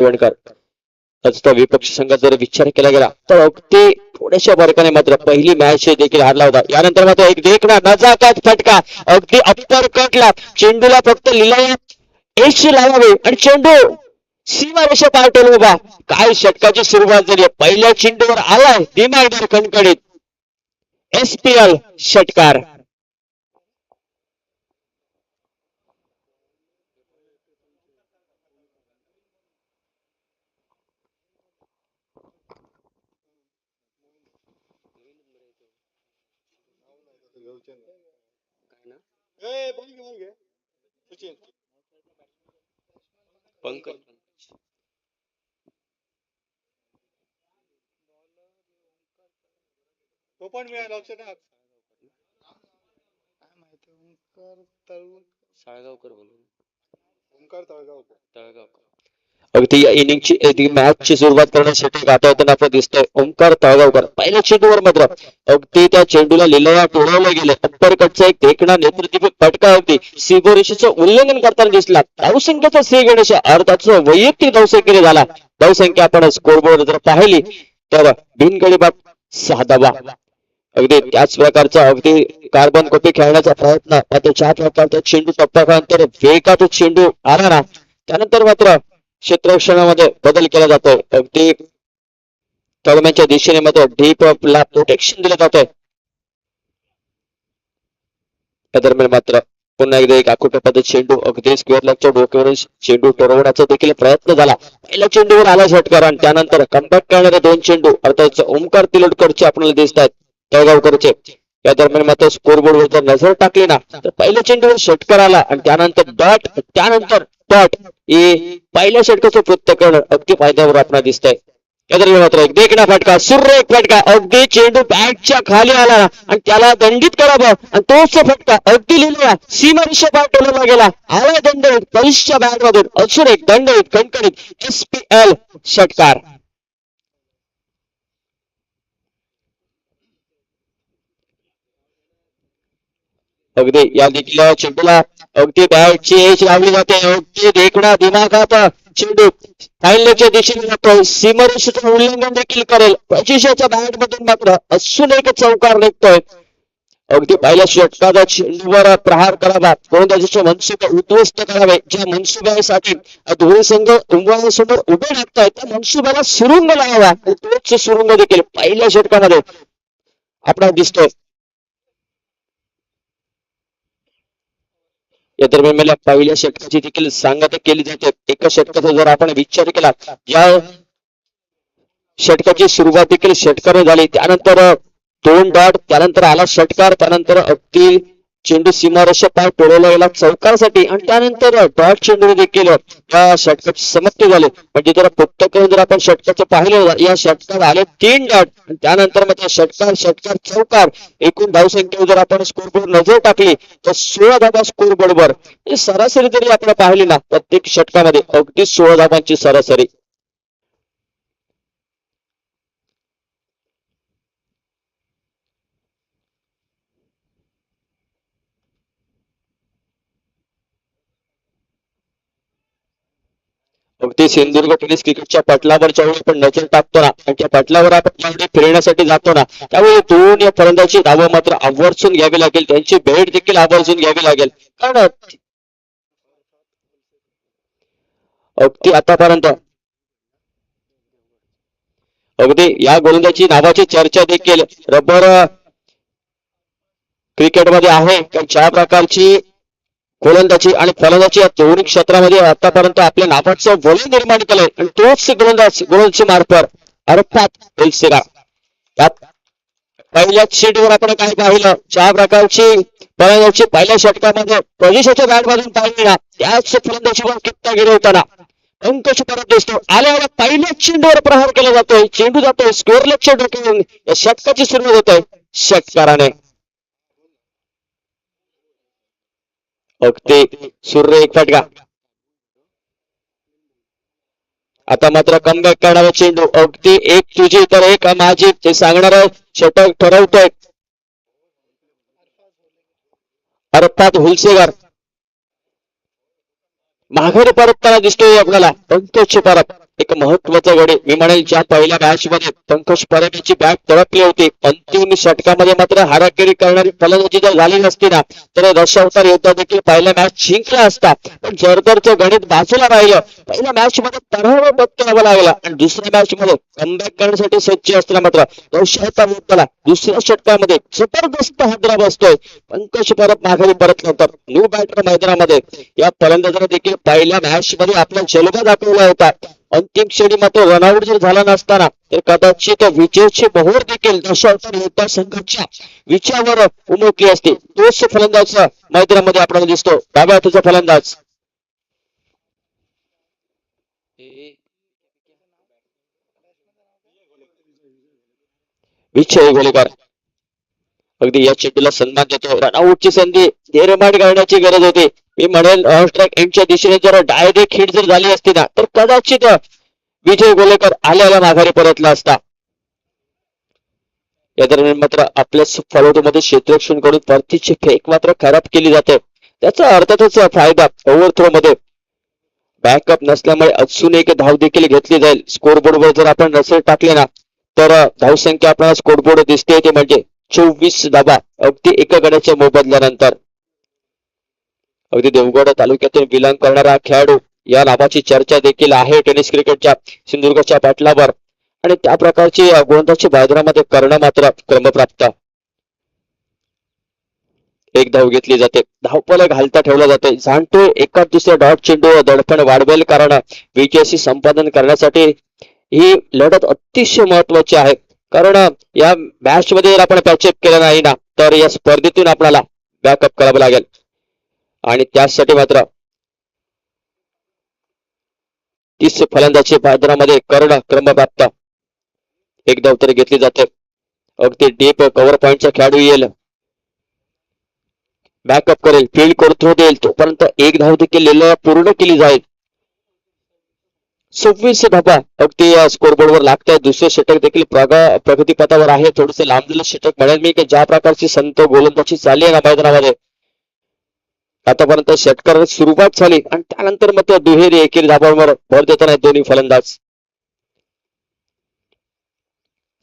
तो विपक्ष संघात जर विचार केला गेला तर अगदी थोड्याशा फरकाने मात्र पहिली मॅच देखील हारला होता. यानंतर मात्र एक देखणा नजाकत फटका अगदी अप्पर कटला. चेंडूला फक्त लिलायात एच लावावे आणि चेंडू सीमारेषा पार टोल उभा. काय षटकाची सुरुवात झाली. पहिल्या चेंडूवर आलाय दिमागदार खणखणीत SPL षटकार. तो पण मिळाला लक्षात काय माहिती साळगावकर बोलून ओंकार तळगावकर. अगदी या इनिंगची मॅचची सुरुवात करण्यासाठी गाता येताना आपण दिसतोय ओंकार तळगावकर. पहिल्या चेंडूवर मात्र अगदी त्या चेंडूला लिलाया टोळवलं गेलं. अप्पर कटचा एक देखणा नेतृत्व फटका अगदी सीमारेषेचं उल्लंघन करताना दिसला. धावसंख्येचा श्री गणेश अर्धाचं वैयक्तिक धावसंख्येने झाला. धावसंख्या आपण स्कोरबोर्ड जर पाहिली तर बिनगडी बाद 6 धावा. अगदी त्याच प्रकारचा अगदी कार्बन कॉपी खेळण्याचा प्रयत्न मात्र ज्या प्रकारचा चेंडू टप्प्यानंतर वेगात चेंडू आला ना त्यानंतर मात्र क्षेत्ररक्षणामध्ये बदल केला जातोय. अगदी तळम्याच्या दिशेने मात्र डीप ला प्रोटेक्शन दिलं जातंय. त्या दरम्यान मात्र पुन्हा एकदा एक आकुट पद्धत चेंडू अगदी स्क्वेअर लेगच्या डोक्यावरून चेंडू टोरवण्याचा देखील प्रयत्न झाला. पहिल्या चेंडूवर आला षटकार आणि त्यानंतर कमबॅक करणारे 2 चेंडू अर्थात ओंकार तिलोडकरचे आपल्याला दिसत आहेत तळगावकरचे. या दरम्यान मात्र स्कोरबोर्डवर जर नजर टाकली ना तर पहिल्या चेंडूवर षटकार आला आणि त्यानंतर डॉट हे पहिल्या षटकाचं पृथक्करण अगदी फायद्यावर आपल्याला दिसतंय. या दरम्यान मात्र एक देखणा फटका सुरेख फटका अगदी चेंडू बॅटच्या खाली आला आणि त्याला दंडित करावं आणि तोच फटका अगदी लिहिला सीमारेषा पार टोलवला गेला. आला दंडवित बलिष्ठ बॅट मधून अजून एक दंडवित कणकणीत SPL षटकार. अगदी या देखील चेंडूला अगदी बॅटची एज लावली जाते. अगदी देखणा दिमागात चेंडू फाईनलच्या दिशेने जातोय. सीमारेषेचं उल्लंघन देखील करेल. प्रशिक्षाच्या बॅट मधून मात्र अजून एक चौकार निघतोय. अगदी पहिल्या षटकाचा चेंडूवर प्रहार करावा. गोलंदाजीचे मनसुबे उद्ध्वस्त करावे. ज्या मनसुब्यासाठी दोन्ही संघ समोर उभे राहतायत त्या मनसुब्याला सुरुंग लावावा. तोच सुरुंग देखील पहिल्या षटकामध्ये आपल्याला दिसतोय. या दरम्यान मला पहिल्या षटकाची देखील सांगता केली जाते. एका षटकाचा जर आपण विचार केला या षटकाची सुरुवात देखील षटकाने झाली. त्यानंतर 2 डॉट त्यानंतर आला षटकार त्यानंतर अगदी चेंडू सीमारेषा पार टोळवला गेला चौकारासाठी आणि त्यानंतर डॉट चेंडू देखील या षटकाची समाप्ती झाली. म्हणजे जर पुस्तक जर आपण षटकाचं पाहिलं या षटकात आले 3 डॉट त्यानंतर मग षटकार चौकार एकूण धावसंख्येवर जर आपण स्कोरबोर्ड नजर टाकली तर 16 धावा स्कोरबोर्डवर. सरासरी जरी आपण पाहिली ना प्रत्येक षटकामध्ये अगदी 16 धावांची सरासरी. अगदी सिंधुदुर्ग टेनिस क्रिकेटच्या पटलावर ज्यावेळी आपण नजर टाकतो ना आणि त्या पटलावर आपण ज्यावेळी फिरण्यासाठी जातो ना त्यावेळी 2 या फलंदाजी धावं मात्र आवर्जून घ्यावी लागेल. त्यांची भेट देखील आवर्जून घ्यावी लागेल. कारण अगदी आतापर्यंत अगदी या गोलंदाजी नावाची चर्चा देखील रबर क्रिकेटमध्ये आहे. कारण ज्या प्रकारची गोलंदाजी आणि फलंदाजी या दोन्ही क्षेत्रामध्ये आतापर्यंत आपल्या नावाचं वलय निर्माण केलंय आणि तोच गोलंदाजी मार्फत अर्थात यात पहिल्या चेंडूवर आपण काय पाहिलं ज्या प्रकारची फलंदाजी पहिल्या षटकामध्ये प्रदेशाच्या बॅट मधून पाहिली ना त्याच फलंदाजीवर कित्ता गेले होताना अंकच परत दिसतो. आल्या पहिल्या चेंडूवर प्रहार केला जातोय. चेंडू जातोय स्कोअरलेसच्या डोक्यावरून. या षटकाची सुरुवात होतोय षटकाराने. अगदी सुरेख फटका. आता मात्र कमबॅक करणारा चेंडू अगदी एक तुझी तर एक माझी ते सांगणार षटक ठरवतोय अर्थात हुलसेगर. माघारी परतताना दिसतोय आपल्याला पंकज परत एक महत्वाचा गडी मी म्हणेल ज्या पहिल्या मॅच मध्ये पंकज परब यांची बॅट तडपली होती अंतिम षटकामध्ये मात्र हाराकिरी करणारी फलंदाजी जर झाली नसती ना तर दशावतार योद्धा देखील पहिला मॅच जिंकला असता. पण जरदरचं गणित बाजूला राहिलं. पहिल्या मॅच मध्ये तराव पत्करावा लागला आणि दुसऱ्या मॅच मध्ये कमबॅक करण्यासाठी सज्ज असताना मात्र दशावतार योद्धाला दुसऱ्या षटकामध्ये जबरदस्त हादरा बसतोय. पंकज परब माघारी परतल्यानंतर न्यू बॅटर मैदानामध्ये या फलंदाजाने देखील पहिल्या मॅच मध्ये आपला जलवा दाखवला होता. अंतिम क्षणी मात्र रनआउट जर झाला नसताना तर कदाचित विजयची मोहोर देखील दशावतार योद्धा संघाच्या विजयावर उमटली असती. तोच फलंदाज मैदानामध्ये आपल्याला दिसतो. डाव्या हाताचा फलंदाज विजय गोलेकर अगदी या चेंडूला सन्मान देतो. रनआउटची संधी निर्माण करण्याची गरज होती. मी म्हणेल स्ट्राईक एंडच्या दिशेने जर डायरेक्ट हिट जर झाली असती ना तर कदाचित विजय गोलेकर आल्याला माघारी परतला असता. या दरम्यान मात्र आपल्याच फॉलोमध्ये क्षेत्ररक्षण करून परतीची फेक मात्र खराब केली जाते. त्याचा अर्थातच फायदा ओव्हरथ्रो मध्ये बॅकअप नसल्यामुळे अजून एक धाव देखील घेतली जाईल. स्कोरबोर्डवर जर आपण नजर टाकले ना तर धावसंख्या आपल्याला स्कोरबोर्ड दिसते ते म्हणजे 24 धावा अगदी एका गड्याच्या मोबदल्यानंतर. अगदी देवगड तालुक्यातून बिलॉंग करणारा खेळाडू या नावाची चर्चा देखील आहे टेनिस क्रिकेटच्या सिंधुदुर्गच्या पटलावर आणि त्या प्रकारची गोलंदाजी मैदानामध्ये करणं मात्र क्रमप्राप्त. एक धाव घेतली जाते. धावपल घालता ठेवला जाते. जाणतोय एका दुसऱ्या डॉट चेंडू दडपण वाढवेल कारण विजयाशी संपादन करण्यासाठी ही लढत अतिशय महत्वाची आहे. कारण या मॅच मध्ये जर आपण पॅचअप केलं नाही ना तर या स्पर्धेतून आपल्याला बॅकअप करावं लागेल आणि त्यासाठी मात्र 30 फलंदाजी मैदानामध्ये करणं क्रमप्राप्त. एक धाव तर घेतली जाते. अगदी डीप कव्हर पॉइंटचा खेळाडू येईल. बॅकअप करेल फील्ड करून थ्रो देईल तोपर्यंत एक धाव देखील पूर्ण केली जाईल. 26 धावा अगदी स्कोरबोर्डवर लागत आहे. दुसरे षटक देखील प्रगतीपथावर आहे. थोडंसं लांबलेलं षटक म्हणेल मी की ज्या प्रकारची संत गोलंदाजी चालली आहे ना मैदानामध्ये आतापर्यंत षटकार सुरुवात झाली आणि त्यानंतर मात्र दुहेरी एकेरी धावांवर भर देताना दोन्ही फलंदाज.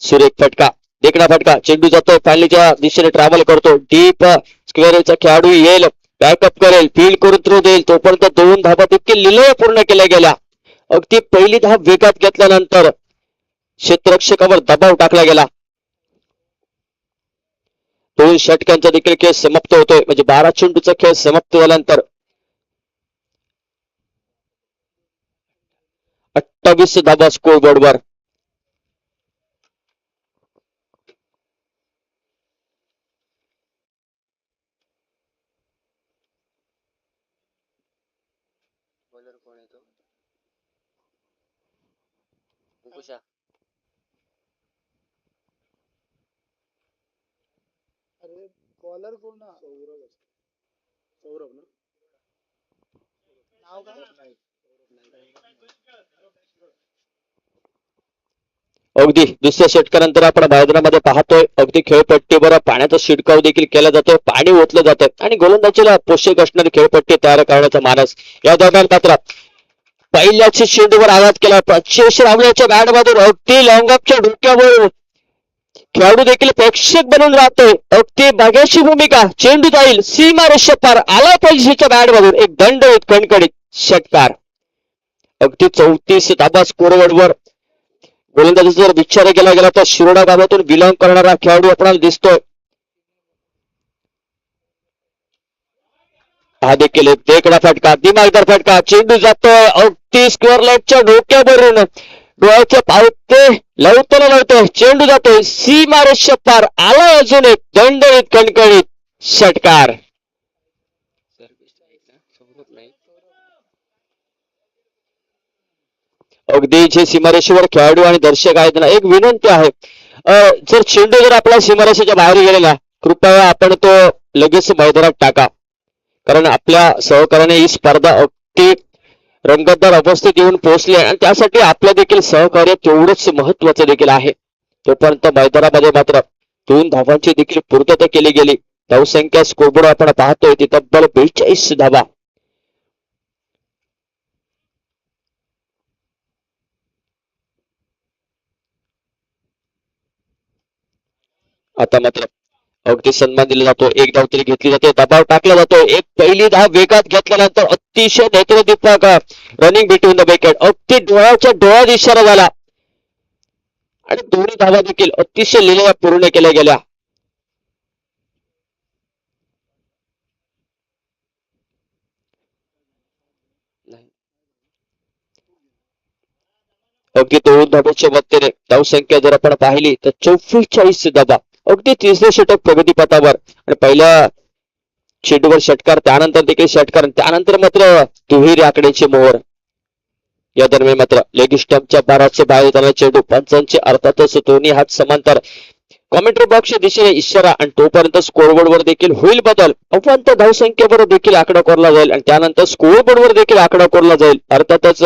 सुरेख फटका देखणा फटका चेंडू जातोय फायनलीच्या दिशेने ट्रॅव्हल करतो. डीप स्क्वेअरचा खेळाडू येईल बॅकअप करेल फील्ड करून थ्रो देईल तोपर्यंत 2 धावा देखील लिलय पूर्ण केल्या गेल्या. अगदी पहिली धाव वेगात घेतल्यानंतर क्षेत्ररक्षकावर दबाव टाकला गेला. 2 षटकांचा देखील खेळ समाप्त होतोय म्हणजे 12 चेंडूचा खेळ समाप्त झाल्यानंतर 28 धावा स्कोरबोर्डवर. अरे बॉलर कोण ना सौरभ ना नाव काय अगदी दुसऱ्या षटकानंतर आपण मैदानामध्ये पाहतोय अगदी खेळपट्टीवर पाण्याचा शिडकाव देखील केला जातोय. पाणी ओतलं जातंय आणि गोलंदाजीला पोषक असणारी खेळपट्टी तयार करण्याचा मानस. या दरम्यान मात्र पहिल्याची चेंडूवर आघात केला. प्रचेश रावल्याच्या बॅटमधून अगदी लॉंगअपच्या डोक्यावर खेळाडू देखील प्रेक्षक बनून राहतोय. अगदी बघ्याची भूमिका चेंडू जाईल सीमा रेषे पार आला पाहिजेच्या बॅटमधून एक दंडयुत कणकणीत षटकार. अगदी 34 धावा स्कोरबोर्डवर. गोलंदाजीचा जर विचार केला गेला तर शिरोडा गावातून बिलॉंग करणारा खेळाडू आपल्याला दिसतोय. हा देखील एक देखणा फटका दिमागदार फटका चेंडू जातोय अगदी स्क्वेअर लाईटच्या डोक्यावरून डोळ्याचे पावते लावतोय चेंडू जातोय सीमा रेषे पार आला अजून एक दंडयुत कणकणीत षटकार. अगदी जे सीमारेषेवर खेळाडू आणि दर्शक आहेत ना एक विनंती आहे जर चेंडू जर आपल्या सीमारेषेच्या बाहेर गेलेला कृपया आपण तो लगेच मैदानात टाका. कारण आपल्या सहकार्याने ही स्पर्धा अगदी रंगतदार अवस्थेत येऊन पोहोचली आणि त्यासाठी आपलं देखील सहकार्य तेवढंच महत्वाचं देखील आहे. तोपर्यंत मैदानामध्ये मात्र 2 धावांची देखील पूर्तता केली गेली. धावसंख्या स्कोरबोर्ड आपण पाहतोय ती तब्बल 42 धावा. आता मात्र अगदी सन्मान दिला जातो, एक धाव तरी घेतली जाते, दबाव टाकला जातो, एक पहिली धाव वेगात घेतल्यानंतर अतिशय नेत्रदीपक रनिंग बिटवीन द विकेट, अगदी डोळ्याच्या डोळ्यात इशारा झाला आणि दोन्ही धावा देखील अतिशय लिहिल्या पूर्ण केल्या गेल्या. अगदी 2 धावांच्या मदतीने धावसंख्या जर आपण पाहिली तर 44 धावा, अगदी तिसरे षटक प्रगतीपथावर आणि पहिल्या चेंडूवर षटकार, त्यानंतर देखील षटकार, त्यानंतर मात्र दुहेरी आकड्याची मोहर. या दरम्यान मात्र लेग स्टंपच्या बाराचे बाहेर येताना चेंडू, पंचांचे अर्थातच दोन्ही हात समांतर, कॉमेंट्री बॉक्सच्या दिशेने इशारा आणि तोपर्यंत स्कोरबोर्डवर देखील होईल बदल. अफांत धावसंख्येवर देखील आकडा कोरला जाईल आणि त्यानंतर स्कोरबोर्डवर देखील आकडा कोरला जाईल. अर्थातच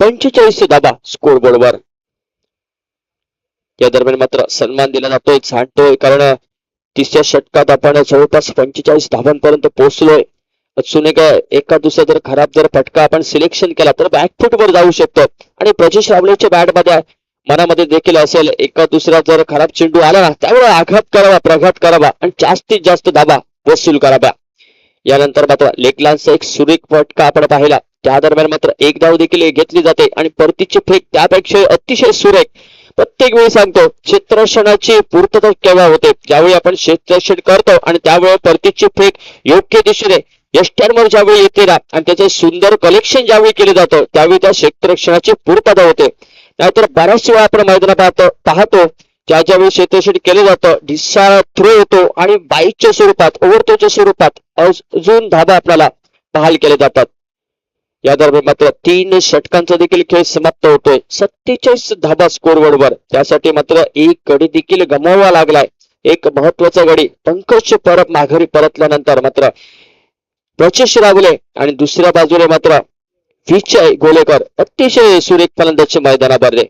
45 धावा स्कोरबोर्डवर. या दरम्यान मात्र सन्मान दिला जातोय, छानतोय, कारण तिसऱ्या षटकात आपण जवळपास 45 धावांपर्यंत पोहोचलोय. अजून एका दुसरा जर खराब जर फटका आपण सिलेक्शन केला तर बॅकफुट वर जाऊ शकतो आणि प्रजेश रावलेच्या बॅट मध्ये मनामध्ये देखील असेल, एका दुसरा जर खराब चेंडू आला ना त्यावेळेस आघात करावा, प्रघात करावा आणि जास्तीत जास्त धावा वसूल कराव्या. यानंतर मात्र लेगलांचा एक सुरेख फटका आपण पाहिला, त्या दरम्यान मात्र एक धाव देखील घेतली जाते आणि परतीची फेक त्यापेक्षा अतिशय सुरेख. प्रत्येक वेळी सांगतो, क्षेत्ररक्षणाची पूर्तता केव्हा होते, ज्यावेळी आपण क्षेत्ररक्षण करतो आणि त्यावेळी परतीची फेक योग्य दिशेने यष्ट्यांवर ज्यावेळी येते ना आणि त्याचं सुंदर कलेक्शन ज्यावेळी केलं जातं त्यावेळी त्या क्षेत्ररक्षणाची पूर्तता होते. नाहीतर बऱ्याच वेळा आपण मैदानात पाहतो ज्यावेळी क्षेत्ररक्षण केलं जातं, ढिसाळ थ्रो होतो आणि बाईकच्या स्वरूपात, ओव्हरथ्रोच्या स्वरूपात अजून धाबा आपल्याला बहाल केले जातात. या दरम्यान मात्र 3 षटकांचा देखील खेळ समाप्त होतोय, 47 धाबा स्कोरबोर्डवर. त्यासाठी मात्र एक गडी देखील गमवावा लागलाय, एक महत्वाचा गडी. पंकज परब माघारी परतल्यानंतर मात्र प्रजेश रावले आणि दुसऱ्या बाजूने मात्र विजय गोलेकर अतिशय सुरेख फलंदाजी मैदानावर.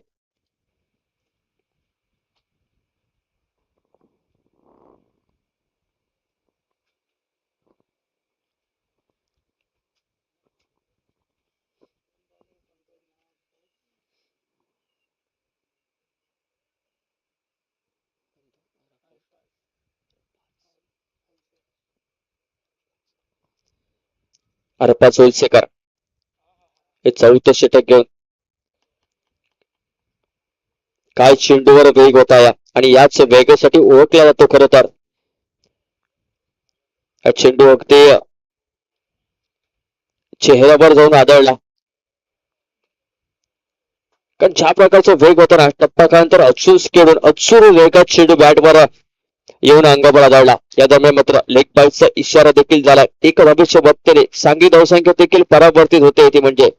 अर्पा सोलसेकर हे 4थे षटक घेऊन काय चेंडूवर वेग होता या आणि याच वेगासाठी ओळखला जातो खरं तर हा चेंडू. अगदी चेहऱ्यावर जाऊन आदळला, कारण ज्या प्रकारचा वेग होता ना टप्प्यानंतर अचूर वेगात चेंडू बॅटवर येऊन अंगावर आदळला. या दरम्यान मात्र लेग बाईटचा इशारा देखील झाला. एक धावेच्या बत्तीने सांघिक धावसंख्या देखील परावर्तित होते, ती म्हणजे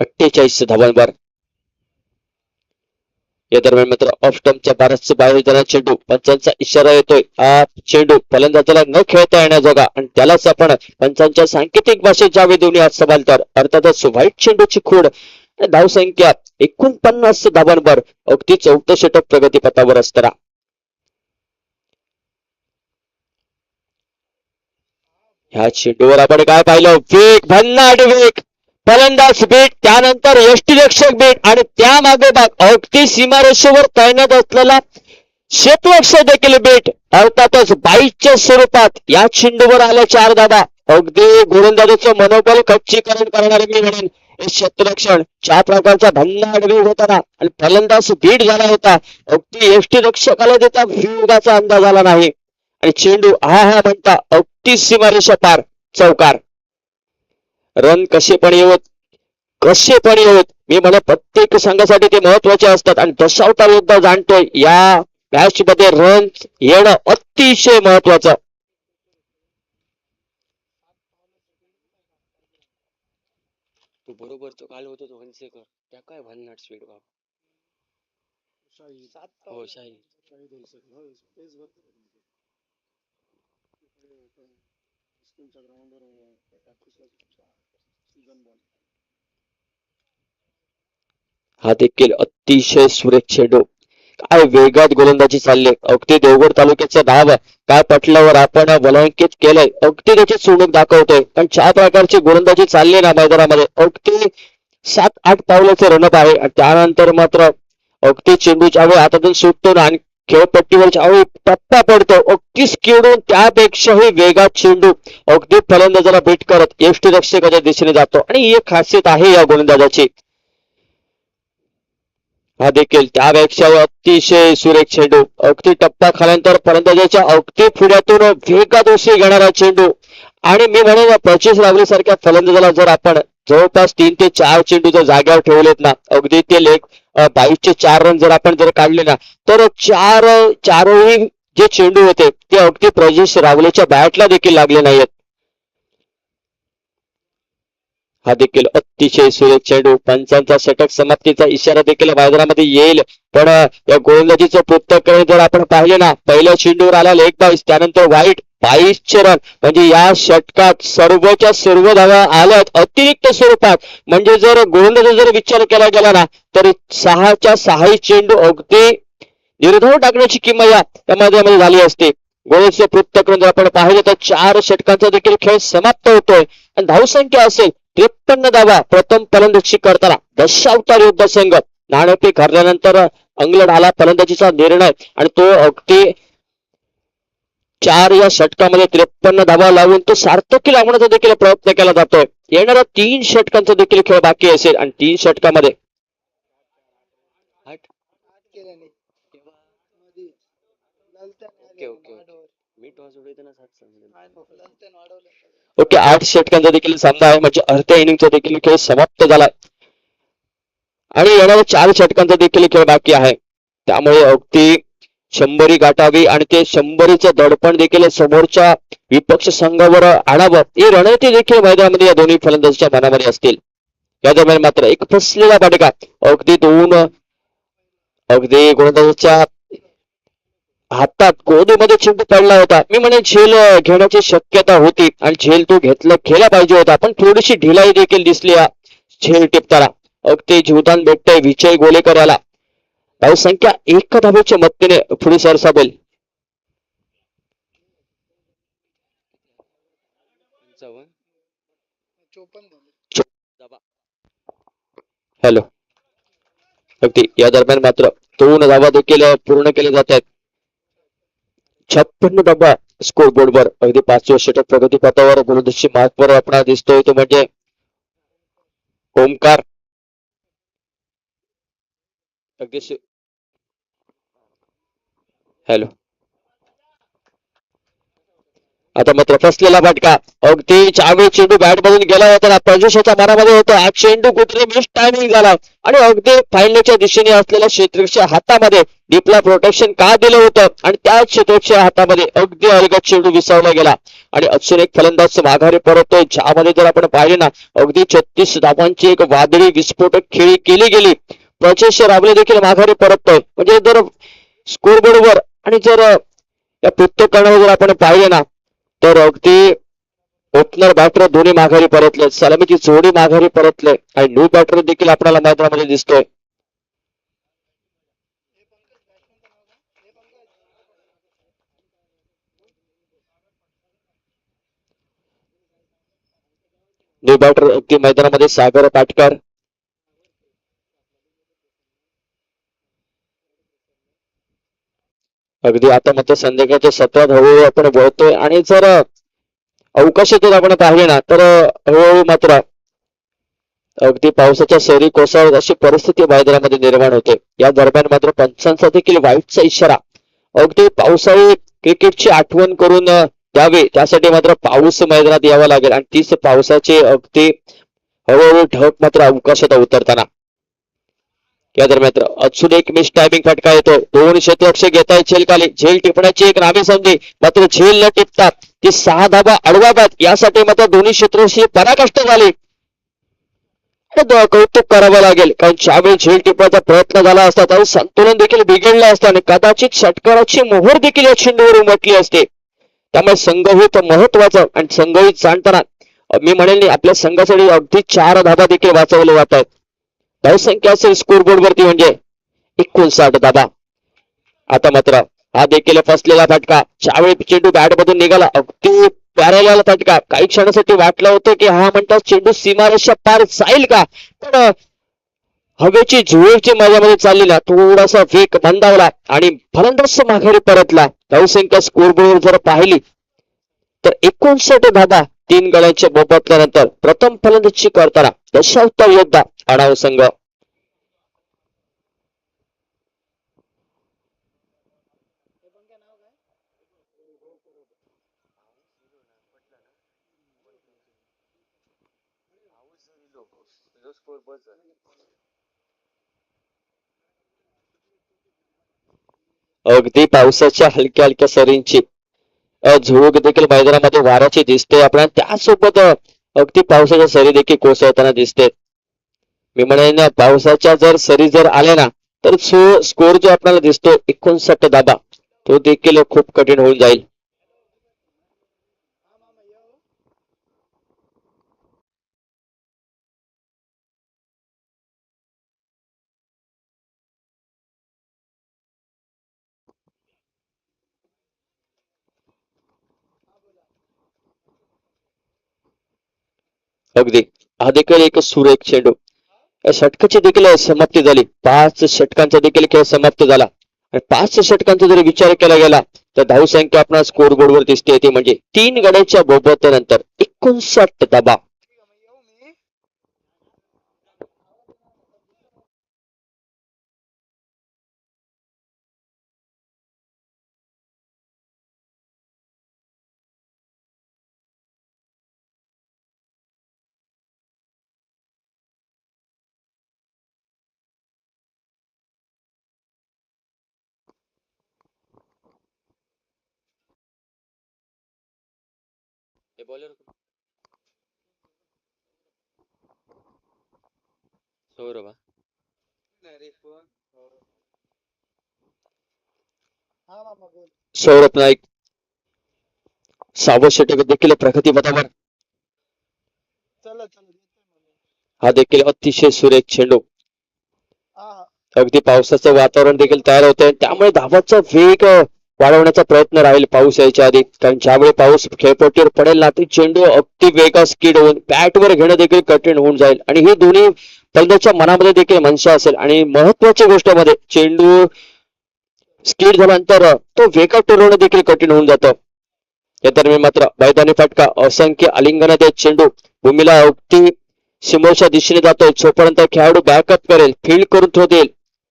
48 धावांवर. या दरम्यान मात्र ऑफ स्टंपच्या 12 बाहेर जाणारा चेंडू, पंचांचा इशारा येतोय. हा चेंडू फलंदाजाला न खेळता येण्याजोगा आणि त्यालाच आपण पंचांच्या सांकेतिक भाषेत ज्यावेळी दोन्ही हात सवाल तर अर्थातच व्हाईट चेंडूची खोड. धावसंख्या 49 धावांवर, अगदी 4थे षटक प्रगतीपथावर असताना ह्या चेंडूवर आपण काय पाहिलं, वेग, भन्नाट वेग, फलंदाज बीट, त्यानंतर यष्टीरक्षक बीट आणि त्यामागे अगदी सीमारेषेवर तैनात असलेला क्षेत्ररक्षक देखील बीट. अर्थातच बाईकच्या स्वरूपात या चेंडूवर आल्या 4 धावा. अगदी गोलंदाजीचं मनोबल खच्चीकरण करणारे मी म्हणेन हे क्षेत्ररक्षण. ज्या प्रकारचा भन्नाट वेग होता ना आणि फलंदाज बीट झाला होता, अगदी यष्टीरक्षकाला देता वेगाचा अंदाज आला नाही आणि चेंडू हा म्हणता अगदी सीमारेषा पार चौकार. रन कसे पण येवत मी म्हणा प्रत्येक संघासाठी ते महत्वाचे असतात आणि दशावतार योद्धा जाणतोय या मॅच मध्ये रन येणं अतिशय महत्वाचं. बरोबर तो काल होतो तो हंसेकर, त्या काय भन्नाट स्पीड बाबा. हो शाही हा देखील अतिशय सुरेख चेंडू. काय वेगात गोलंदाजी चालली, अगदी देवगड तालुक्याचं नाव काय पटल्यावर आपण वलांकित केलंय, अगदी त्याची चुणूक दाखवतोय. पण ज्या प्रकारची गोलंदाजी चालली ना मैदानामध्ये, अगदी 7-8 पावलाचं रनअप आहे आणि त्यानंतर मात्र अगदी चेंडू ज्यावेळी हातातून सुटतो ना आणि खेळपट्टीवर ज्यावेळी टप्पा पडतो अगदी स्पीडून त्यापेक्षाही वेगात चेंडू अगदी फलंदाजाला भेट करत यष्टीरक्षकाच्या दिशेने जातो आणि ही एक खासियत आहे या गोलंदाजाची. हा देखील त्यापेक्षा अतिशय सुरेख चेंडू अगदी टप्पा खाल्यानंतर फलंदाजाच्या अगदी पुढ्यातून वेगात उसळी घेणारा चेंडू. आणि मी म्हणेन पचिश रावले सारख्या फलंदाजाला जर आपण जवळपास 3 ते 4 चेंडू जर जाग्यावर ठेवलेत ना अगदी ते लेग 22 चे 4 रन जर आपण काढले ना तर चारही जे चेंडू होते ते अगदी पचिश रावलेच्या बॅटला देखील लागले नाहीत. हा देखील अतिशय सुरेख चेंडू. पंचांचा षटक समाप्तीचा इशारा देखील मैदानामध्ये येईल. पण या गोलंदाजीचं पृथक्करण जर आपण पाहिले ना पहिल्या चेंडूवर आला लेग 22 त्यानंतर वाईट 22 रन म्हणजे या षटकात सर्वच्या सर्व धावा आल्यात अतिरिक्त स्वरूपात. म्हणजे जर गोलंदाजी जर विचार केला गेला ना तर 6च्या 6 चेंडू अगदी निर्धाव टाकण्याची किंमत या मैदानामध्ये झाली असते. गोलंदाजीचं पृथक्करण जर आपण पाहिलं तर 4 षटकांचा देखील खेळ समाप्त होतोय आणि धावसंख्या असेल 53 धावा. प्रथम फलंदाजी करताना दशावतार योद्धा संघ नाणेफेक हरल्यानंतर अंगलट आला फलंदाजीचा निर्णय आणि तो अगदी 4 या षटकामध्ये 53 धावा लावून तो सार्थकी लावण्याचा देखील प्रयत्न केला जातोय. येणाऱ्या 3 षटकांचा देखील खेळ बाकी असेल आणि 3 षटकामध्ये ओके 8 षटकांचा देखील सामना आहे म्हणजे अर्ध्या इनिंगचा देखील खेळ समाप्त झाला आणि येणाऱ्या 4 षटकांचा देखील खेळ बाकी आहे. त्यामुळे अगदी 100 गाठावी आणि ते 100चं दडपण देखील समोरच्या विपक्ष संघावर आणावं ही रणनीती देखील मैदानामध्ये या दोन्ही फलंदाजांच्या मनामध्ये असतील. या दरम्यान मात्र एक फसलेला फटका अगदी गोलंदाजाच्या हातात गोदीमध्ये चेंडू पडला होता. मी म्हणे झेल घेण्याची शक्यता होती आणि झेल तो खेळला पाहिजे होता पण थोडीशी ढिलाई देखील दिसली झेल टिपताना. अगदी जीवदान भेटतंय विजय गोलेकर याला. धावसंख्या 1 धावेच्या मदतीने पुढे सरसावेल. हॅलो अगदी या दरम्यान मात्र 2 धावा देखील पूर्ण केले जात आहेत. 56 धावा स्कोर बोर्डवर अगदी 5व्या षटक प्रगतीपथावर गोलंदाजी मार्कवर आपल्याला दिसतोय तो म्हणजे ओमकार. अगदी हॅलो आता मात्र फसलेला फटका अगदी ज्यावेळी चेंडू बॅट मधून गेला होता ना प्रजेशाच्या मनामध्ये होता हा चेंडू कुठे मिस टायमिंग झाला आणि अगदी फायनलच्या दिशेने असलेल्या क्षेत्ररक्षकाच्या हातामध्ये डीपला प्रोटेक्शन का दिलं होतं आणि त्याच क्षेत्ररक्षकाच्या हातामध्ये अगदी अलगद चेंडू विसरला गेला आणि अजून एक फलंदाज माघारी परततोय ज्यामध्ये जर आपण पाहिले ना अगदी 36 धावांची एक वादळी विस्फोटक खेळी केली गेली. प्रजेश रावले देखील माघारी परततोय म्हणजे जर स्कोरबोर्डवर आणि जर या पृथक्करणावर जर आपण पाहिले ना तर अगदी ओपनर बॅटर दोन्ही माघारी परतले सलामीची जोडी माघारी परतले आणि न्यू बॅटर देखील आपल्याला मैदानामध्ये दिसतोय. न्यू बॅटर अगदी मैदानामध्ये सागर पाटकर. अगदी आता मात्र संध्याकाळच्या 17 हळूहळू आपण बोलतोय आणि जर अवकाशातून आपण पाहिले ना तर हळूहळू मात्र अगदी पावसाच्या सरी कोसळत अशी परिस्थिती मैदानामध्ये निर्माण होते. या दरम्यान मात्र पंचांचा देखील वाईटचा इशारा. अगदी पावसाळी क्रिकेटची आठवण करून द्यावी त्यासाठी मात्र पाऊस मैदानात यावा लागेल आणि तीच पावसाचे अगदी हळूहळू ढग मात्र अवकाशात उतरताना. या दरम्यान अजून एक मिस टायमिंग फटका येतो. 2 क्षेत्ररक्षक घेत आहेत झेल खाली. झेल टिपण्याची एक नामी संधी मात्र झेल न टिपता ती 6 धावा अडवाव्यात यासाठी मात्र दोन्ही क्षेत्ररक्षक पराकाष्ठ झाले. कौतुक करावं लागेल कारण ज्यावेळी झेल टिपण्याचा प्रयत्न झाला असता त्यावेळी संतुलन देखील बिघडलं असतं आणि कदाचित षटकाराची मोहर देखील या चेंडूवर उमटली असते. त्यामुळे संघहित महत्वाचं आणि संघहित जाणताना मी म्हणेल आपल्या संघासाठी अगदी 4 धावा देखील वाचवले जात आहेत. धावसंख्या असेल स्कोरबोर्ड वरती म्हणजे 59 धावा. आता मात्र हा देखील फसलेला फटका ज्यावेळी चेंडू बॅट मधून निघाला अगदी प्यारेला फटका. काही क्षणासाठी वाटलं होतं की हा म्हणतात चेंडू सीमारेषा पार जाईल का पण हवेची झुळूकची माझ्यामध्ये चालली ना, थोडासा वेग मंदावला आणि फलंदाज माघारी परतला. धावसंख्या स्कोरबोर्डवर जर पाहिली तर 59 धाबा 3 गड्यांच्या बोबातल्यानंतर प्रथम फलंदाजी करताना दशावतार योद्धा आढाव संघ. अगदी पावसाच्या हलक्या हलक्या सरींची झुळूक देखील मैदानामध्ये वाऱ्याची दिसते आपल्याला. त्यासोबत अगदी पावसाच्या सरी देखील कोसळताना दिसते. मी म्हणेन पावसाच्या जर सरी जर आल्या ना तर स्कोर जो आपल्याला दिसतो 59 धाबा तो देखील खूप कठीण होऊन जाईल. अगदी हा देखील एक सुरेख चेंडू. या षटकाची देखील समाप्ती झाली. 5 षटकांचा देखील खेळ समाप्त झाला आणि 5 षटकांचा जर विचार केला गेला तर धावसंख्या आपल्या स्कोर बोर्डवर दिसते ती म्हणजे 3 गड्यांच्या बोबत्यानंतर 59 धाबा. सौरभ नाईक 6वं षटक देखील प्रगतीपथावर. हा देखील अतिशय सुरेख चेंडू. अगदी पावसाचं वातावरण देखील तयार होतंय त्यामुळे धावाचा वेग वाढवण्याचा प्रयत्न राहील पाऊस यायच्या आधी. कारण ज्यावेळी पाऊस खेळपट्टीवर पडेल ना ते चेंडू अगदी वेगात स्पीड होऊन बॅटवर घेणं देखील कठीण होऊन जाईल आणि ही दोन्ही फलंदाजाच्या मनामध्ये देखील मनशा असेल. आणि महत्वाच्या गोष्टीमध्ये चेंडू स्किड झाल्यानंतर तो वेगात टोलवणं देखील कठीण होऊन जातं. या दरम्यान मात्र मैदानी फटका असंख्य आलिंगन देत चेंडू भूमीला अगदी समोरच्या दिशेने जातोय. जोपर्यंत खेळाडू बॅकअप करेल फील्ड करून थ्रो देईल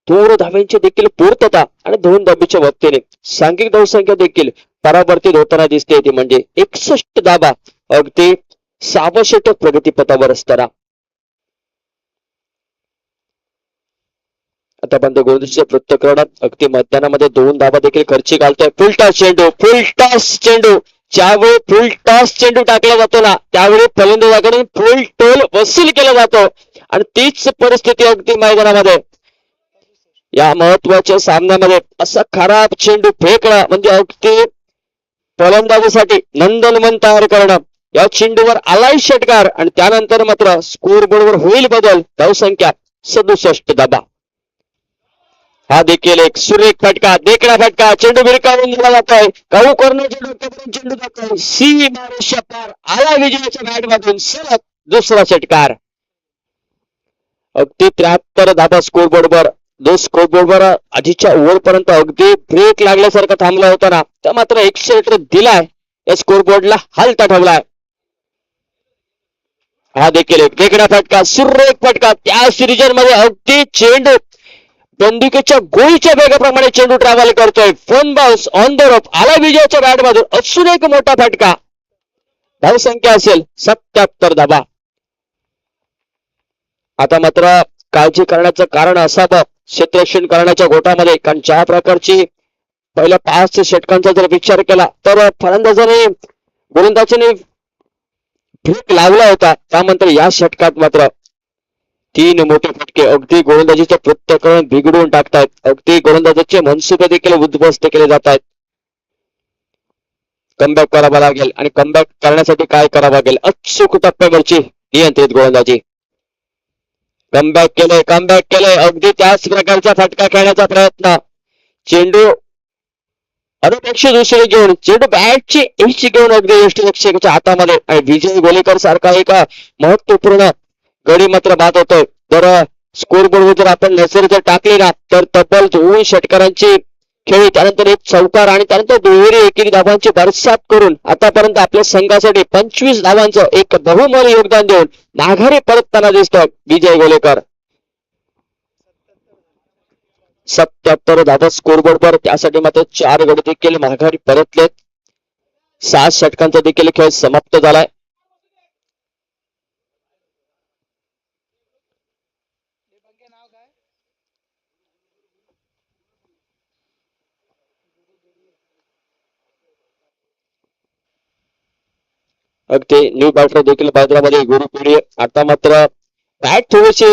दूर धाव्यांची देखील पूर्तता आणि 2 धाबीच्या वक्तीने सांघिक धावसंख्या देखील परावर्तित होताना दिसते ती म्हणजे 61 धाबा. अगदी 6वं षटक प्रगतीपथावर असताना आता बंद गोलंदाजीच्या प्रत्येक अगदी मैदानामध्ये 2 धाबा देखील खर्ची घालतोय. फुल टॉस चेंडू ज्यावेळी फुल टॉस चेंडू टाकला जातो ना त्यावेळी फलंदाजाकडून फुल टोल वसूल केला जातो आणि तीच परिस्थिती अगदी मैदानामध्ये या महत्वाच्या सामन्यामध्ये असा खराब चेंडू फेकणं म्हणजे अगदी फलंदाजीसाठी नंदनवन तयार करणं. या चेंडूवर आलाय षटकार आणि त्यानंतर मात्र स्कोर बोर्डवर होईल बदल. धावसंख्या 67 धाबा. हा देखील एक सुरेख फटका देखणा फटका चेंडू भिरकावून दिला जातोय. काऊ कॉर्नरच्या डोक्यापर्यंत चेंडू जातोय. सीमारेषा पार आला विजयाच्या बॅटमधून सलग दुसरा षटकार. अगदी 73 धाबा स्कोर बोर्डवर. जो स्कोर बोर्डवर आधीच्या ओव्हर पर्यंत अगदी ब्रेक लागल्यासारखा थांबला होता ना तर मात्र 100 दिलाय या स्कोर बोर्डला हलता ठेवलाय. हा देखील एक देखणा फटका सुरेख फटका. त्या सिरीजन मध्ये अगदी चेंडू बंदुकीच्या गोळीच्या वेगाप्रमाणे चेंडू ट्रॅव्हल करतोय. Fun bounce on the rope आला विजयाच्या बॅटमधून असून एक मोठा फटका. धावसंख्या असेल 77 धाबा. आता मात्र काळजी करण्याचं कारण असावं क्षेत्ररक्षण करण्याच्या गोटामध्ये. कारण ज्या प्रकारची पहिल्या 5 षटकांचा जर विचार केला तर फलंदाजाने गोलंदाजाने ब्रेक लावला होता. त्यानंतर या षटकात मात्र 3 मोठे फटके अगदी गोलंदाजीचं प्रत्येक बिघडवून टाकतायत. अगदी गोलंदाजाचे मनसुबे देखील उद्ध्वस्त केले जात आहेत. कमबॅक करावा लागेल आणि कमबॅक करण्यासाठी काय करावं लागेल अचूक टप्प्यावरची नियंत्रित गोलंदाजी. कमबॅक केलंय अगदी त्याच प्रकारचा फटका खेळण्याचा प्रयत्न. चेंडू अनपेक्षित दुसरी घेऊन चेंडू बॅटची एच घेऊन अगदी यष्टीरक्षकाच्या हातामध्ये आणि विजय गोलेकर सारखा एक महत्वपूर्ण गडी मात्र बाद होतोय. तर स्कोर बोर्डवर जर आपण नजर जर टाकली ना तर तब्बल 2 षटकारांची खेळी, त्यानंतर एक चौकार आणि त्यानंतर दुहेरी एकेरी धावांची बरसात करून आतापर्यंत आपल्या संघासाठी 25 धावांचं एक बहुमोल योगदान देऊन माघारी परतताना दिसतोय विजय गोलेकर. 77 धावा स्कोरबोर्डवर, त्यासाठी मात्र 4 गडी देखील माघारी परतलेत. 6 षटकांचा देखील खेळ समाप्त झालाय. अगदी न्यू बॅटर देखील बाजारामध्ये गुरुपुरी. आता मात्र बॅट थोडीशी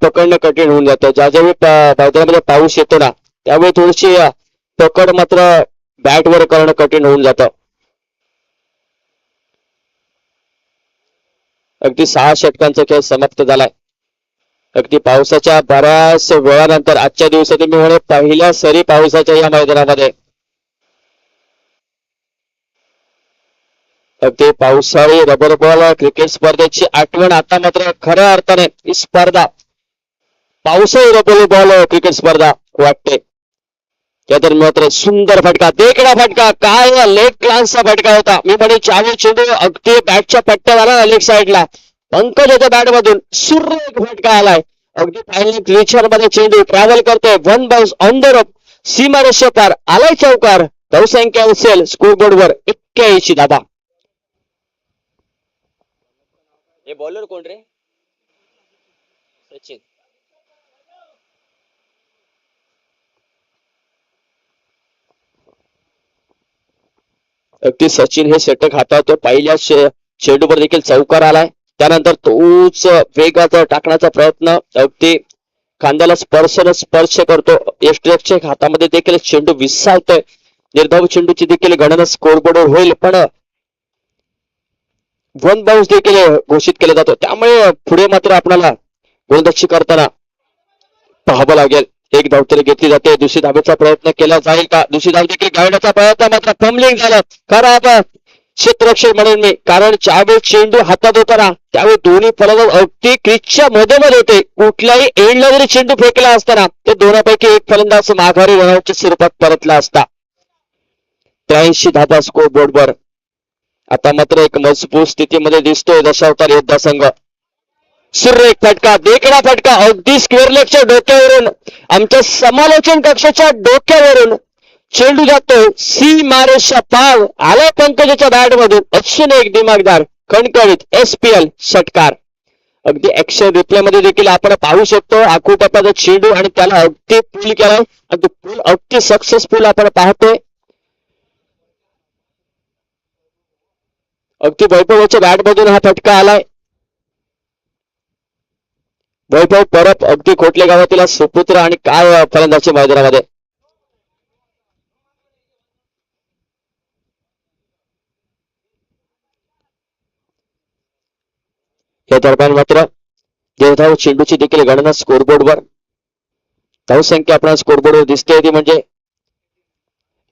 पकडणं कठीण होऊन जातं. ज्यावेळी बाजारामध्ये पाऊस येतो ना त्यावेळी थोडीशी पकड मात्र बॅटवर करणं कठीण होऊन जातं. अगदी 6 षटकांचा खेळ समाप्त झालाय. अगदी पावसाच्या बऱ्याच वेळानंतर आजच्या दिवसात मी म्हणे पहिल्या सरी पावसाच्या या मैदानामध्ये अगदी पावसाळी रबर बॉल क्रिकेट स्पर्धेची आठवण आता मात्र खऱ्या अर्थाने ही स्पर्धा पावसाळी रबर बॉल क्रिकेट स्पर्धा वाटते. त्यातर मात्र सुंदर फटका, देखणा फटका, काय लेग क्लासचा फटका होता. मी म्हणे चावी चेंडू अगदी बॅटच्या पट्ट्यात आला लेग साईडला, पंकजाच्या बॅट मधून सुरेख फटका आलाय. अगदी फायनल क्लिचर मध्ये चेंडू ट्रॅव्हल करतोय, 1 बाउन्स ऑन द रोप, सीमारेषे पार, आलाय चौकार. धावसंख्या असेल स्कोरबोर्डवर 81 धावा. हे बॉलर कोण रे? सचिन. अगदी सचिन हे षटक हाताळतो. पहिल्या चेंडूवर देखील चौकार आलाय. त्यानंतर तोच वेगाचा टाकण्याचा प्रयत्न, अगदी खांद्याला स्पर्श करतो. यष्टीरक्षक हातामध्ये देखील चेंडू विसावतोय. निर्धाव चेंडूची देखील गणना स्कोरबोर्डवर होईल, पण 1 बाउन्स देखील घोषित केला जातो. त्यामुळे पुढे मात्र आपल्याला गोलंदाजी करताना पाहावं लागेल. एक धाव तरी घेतली जाते. दुसरी धावेचा प्रयत्न केला जाईल का? दुसरी धाव देखील गाळण्याचा प्रयत्न, मात्र फंबलिंग झालं. खराब क्षेत्ररक्षक म्हणून मी, कारण ज्यावेळी चेंडू हातात होता ना त्यावेळी दोन्ही फलंदाज अगदी क्रिजच्या मध्ये होते. कुठल्याही एंडला जरी चेंडू फेकला असताना ते दोनापैकी एक फलंदाज माघारी रनआउटच्या स्वरूपात परतला असता. 83 धावा स्कोर बोर्डवर. आता मात्र एक मजबूत स्थितीमध्ये दिसतोय दशावतार योद्धा संघ. सुरेख फटका, देखणा फटका, अगदी स्क्वेअर लेगच्या डोक्यावरून, आमच्या समालोचन कक्षाच्या डोक्यावरून चेंडू जातो सीमारेषा पार, आला पंकजाच्या बॅट मधून. अक्षण एक दिमागदार खणखणीत SPL षटकार. अगदी ऍक्शन रिप्ले मध्ये देखील आपण पाहू शकतो आखूटप्प्याचा चेंडू आणि त्याला अगदी पूल केलाय आणि तो पूल अगदी सक्सेसफुल आपण पाहतोय. अगदी वैभवाच्या बॅट मधून हा फटका आलाय. वैभव परब अगदी खोटले गावातील सुपुत्र आणि काय फलंदाजी मैदानामध्ये. या दरम्यान मात्र देवधाव चेंडूची देखील गणना स्कोरबोर्डवर. धावसंख्या आपल्या स्कोरबोर्डवर दिसते ती म्हणजे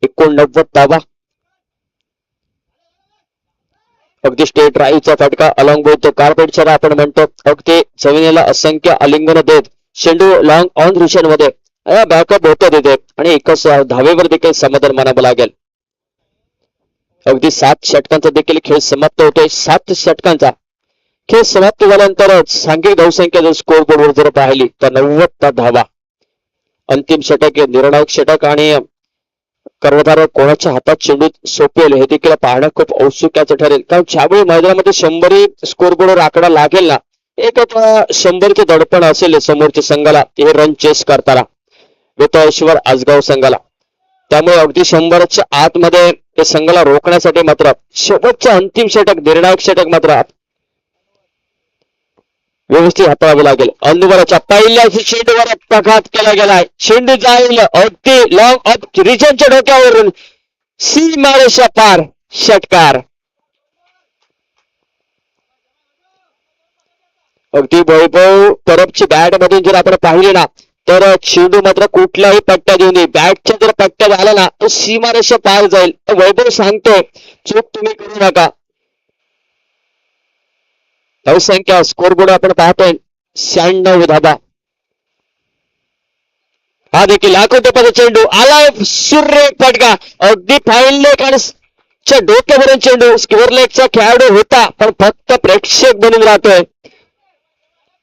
89 धावा. अगदी स्टेट ड्राईव्हचा फटका अलॉंग विथ कार्पेटच्या आपण म्हणतो. अगदी जमिनीला असंख्य आलिंगन देत चेंडू लॉंग ऑन रिशन मध्ये बॅकअप होत तिथे आणि एकच धावेवर देखील समाधान मानावं लागेल. अगदी 7 षटकांचा देखील खेळ समाप्त होतोय. 7 षटकांचा खेळ समाप्त झाल्यानंतर सांघिक धावसंख्या जर स्कोर बोर्डवर जर पाहिली तर 90 धावा. अंतिम षटक, निर्णायक षटक आणि कर्णधार कोणाच्या हातात चेंडू सोपेल हे देखील पाहणं खूप औत्सुक्याचं ठरेल. कारण ज्यावेळी मैदानामध्ये 100 स्कोरबोर्डवर आकडा लागेल ना, एक 100चे दडपण असेल समोरच्या संघाला हे रन चेस करताना वेताळेश्वर आसगाव संघाला. त्यामुळे अगदी 100च्या आतमध्ये ते संघाला रोखण्यासाठी मात्र शेवटचं अंतिम षटक, निर्णायक षटक मात्र व्यवस्थित हाताळावे लागेल. अंदुवराच्या पहिल्याच चेंडूवर प्रघात केला गेलाय. चेंडू जाईल अगदी लॉंग ऑफ रिजनच्या डोक्यावरून, सीमारेषा पार, षटकार. अगदी वैभव परबची बॅट मधून जर आपण पाहिले ना तर चेंडू मात्र कुठल्याही पट्ट्यात येऊ नये. बॅटच्या जर पट्ट्यात आला ना तो सीमारेषा पार जाईल. वैभव सांगतोय चूक तुम्ही करू नका. धावसंख्या स्कोरबोर्ड आपण पाहतोय 96 धावा. देखील आकुटोपाचा चेंडू आलाय सूर्य फटका अगदी फाईन लेग आणि च्या डोक्यावरून चेंडू स्क्वेअर लेगचा खेळाडू होता पण फक्त प्रेक्षक बनून राहतोय.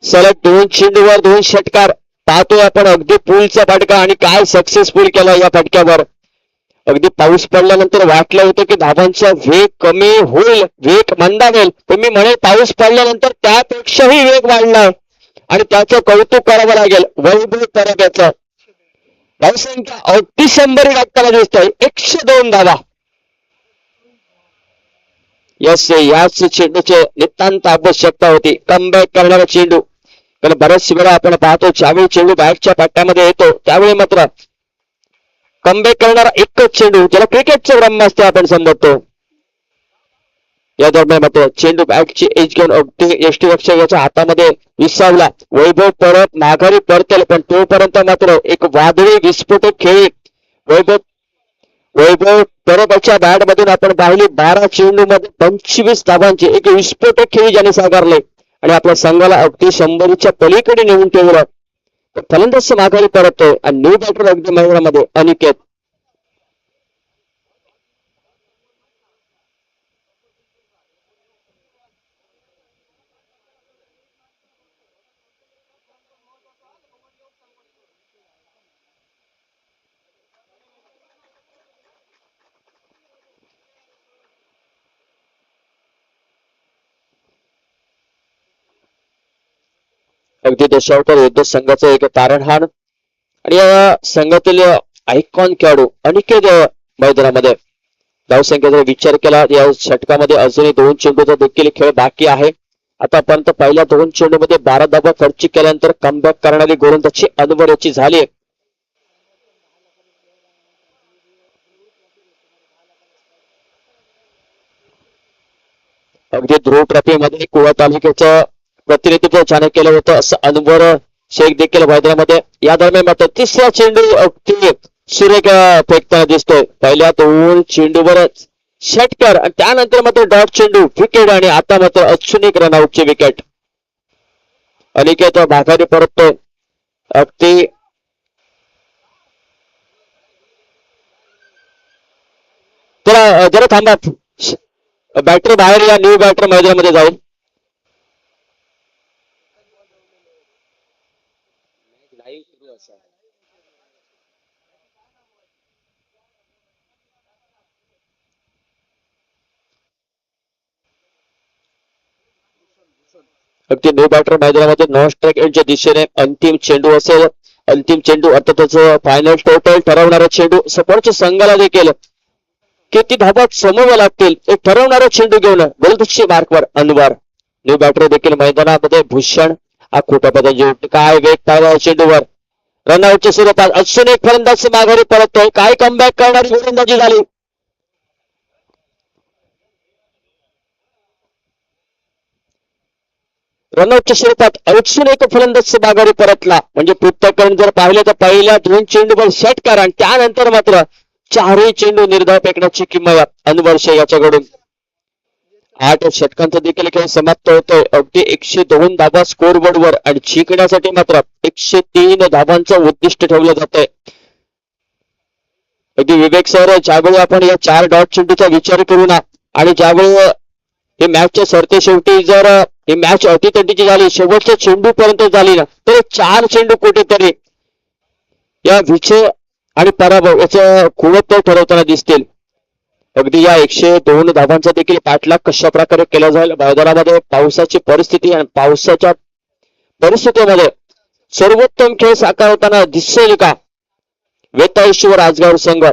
सलग 2 चेंडूवर 2 षटकार पाहतोय आपण अगदी पूलचा फटका आणि काय सक्सेसफुल केला या फटक्यावर. अगदी पाऊस पडल्यानंतर वाटलं होतं की धावांचा वेग कमी होईल वेग मंदावेल पण मी म्हणेल पाऊस पडल्यानंतर त्यापेक्षाही वेग वाढलाय आणि त्याचं कौतुक करावं लागेल वैभव परब याचं. धावसंख्या अगदी 100 गाठताना दिसतोय 102 धावा. याच चेंडूचे नितांत आवश्यकता होती कमबॅक करणारा चेंडू. कारण बऱ्याच वेळा आपण पाहतो ज्यावेळी चेंडू बॅटच्या पट्ट्यामध्ये येतो त्यावेळी मात्र कमबॅक करणारा एकच चेंडू ज्याला क्रिकेटचं ब्रह्म असते आपण समजतो. या दरम्यान मात्र चेंडू बॅटची एज घेऊन अगदी यष्टीरक्षक याच्या हातामध्ये विसावला. वैभव परत माघारी परतेल पण तोपर्यंत मात्र एक वादळी विस्फोटक खेळी वैभव परबाच्या बॅट मधून आपण पाहिली 12 चेंडू मध्ये 25 धावांची एक विस्फोटक खेळी ज्याने साकारले आणि आपल्या संघाला अगदी 100च्या पलीकडे नेऊन ठेवलं. फलंदाज माघारी परततोय आणि न्यू बॅटर अगदी मैदानामध्ये अनिकेत. अगदी देशावतर युद्ध संघाचं एक तारणहाण आणि या संघातील आयकॉन खेळाडू अनिकेत मैदानामध्ये. धावसंख्येचा विचार केला या षटकामध्ये अजूनही 2 चेंडूचा देखील खेळ बाकी आहे. आतापर्यंत पहिल्या 2 चेंडूमध्ये 12 धावा खर्च केल्यानंतर कमबॅक करणारी गोलंदाजी अनवर याची झाली. अगदी ध्रुव ट्रॉफी मध्ये कुवा तालुक्याचं प्रतिनिधित्व ज्याने केलं होतं असं अनवर शेख देखील मैदानामध्ये. या दरम्यान मात्र तिसरा चेंडू अगदी सुरेख फेकताना दिसतोय. पहिल्या 2 चेंडूवरच षटकार आणि त्यानंतर मात्र डॉट चेंडू विकेट आणि आता मात्र अचून एक रनआउटची विकेट. अनिकेत भागारी परततोय अगदी जरा थांबा बॅटर बाहेर या न्यू बॅटर मैदानामध्ये जाईल. अगदी न्यू बॅटर मैदानामध्ये नॉन स्ट्राईक एंडच्या दिशेने अंतिम चेंडू असेल. अंतिम चेंडू अर्थातच फायनल टोटल ठरवणारा चेंडू सपोर्टच्या संघाला देखील किती धावा समोर लागतील एक ठरवणारा चेंडू घेऊन गोलंदाजी मार्कवर अनवर. न्यू बॅटर देखील मैदानामध्ये भूषण हा खोटा पदांची काय वेग पाहिला चेंडूवर. रनआउटच्या स्वरूपात अजून एक फलंदाज माघारी परततोय काय कमबॅक करणारी गोलंदाजी झाली. रनआउटच्या स्वरूपात अजून एक फलंदाज माघारी परतला म्हणजे पृथ्वीकरण जर पाहिलं तर पहिल्या 2 चेंडूवर षटकार आणि त्यानंतर मात्र 4 चेंडू निर्धाव फेकण्याची किंमत अनवर शेख याच्याकडून. 8 षटकांचा देखील खेळ समाप्त होतोय अगदी 102 धावा स्कोर बोर्डवर आणि जिंकण्यासाठी मात्र 103 धावांचं उद्दिष्ट ठेवलं जातंय. अगदी विवेक सर ज्यावेळी आपण या 4 डॉट चेंडूचा विचार करू ना आणि ज्यावेळी हे मॅचच्या सरते शेवटी जर ही मॅच अटीतटीची झाली शेवटच्या चेंडू पर्यंत झाली ना तर 4 चेंडू कुठेतरी या विजय आणि पराभव याचं कुवत ठरवताना दिसतील. अगदी या 102 धावांचा देखील पाठलाग कशा प्रकारे केला जाईल मैदानामध्ये पावसाची परिस्थिती आणि पावसाच्या परिस्थितीमध्ये सर्वोत्तम खेळ साकारवताना दिसेल का वेताळेश्वर राजगाव संघ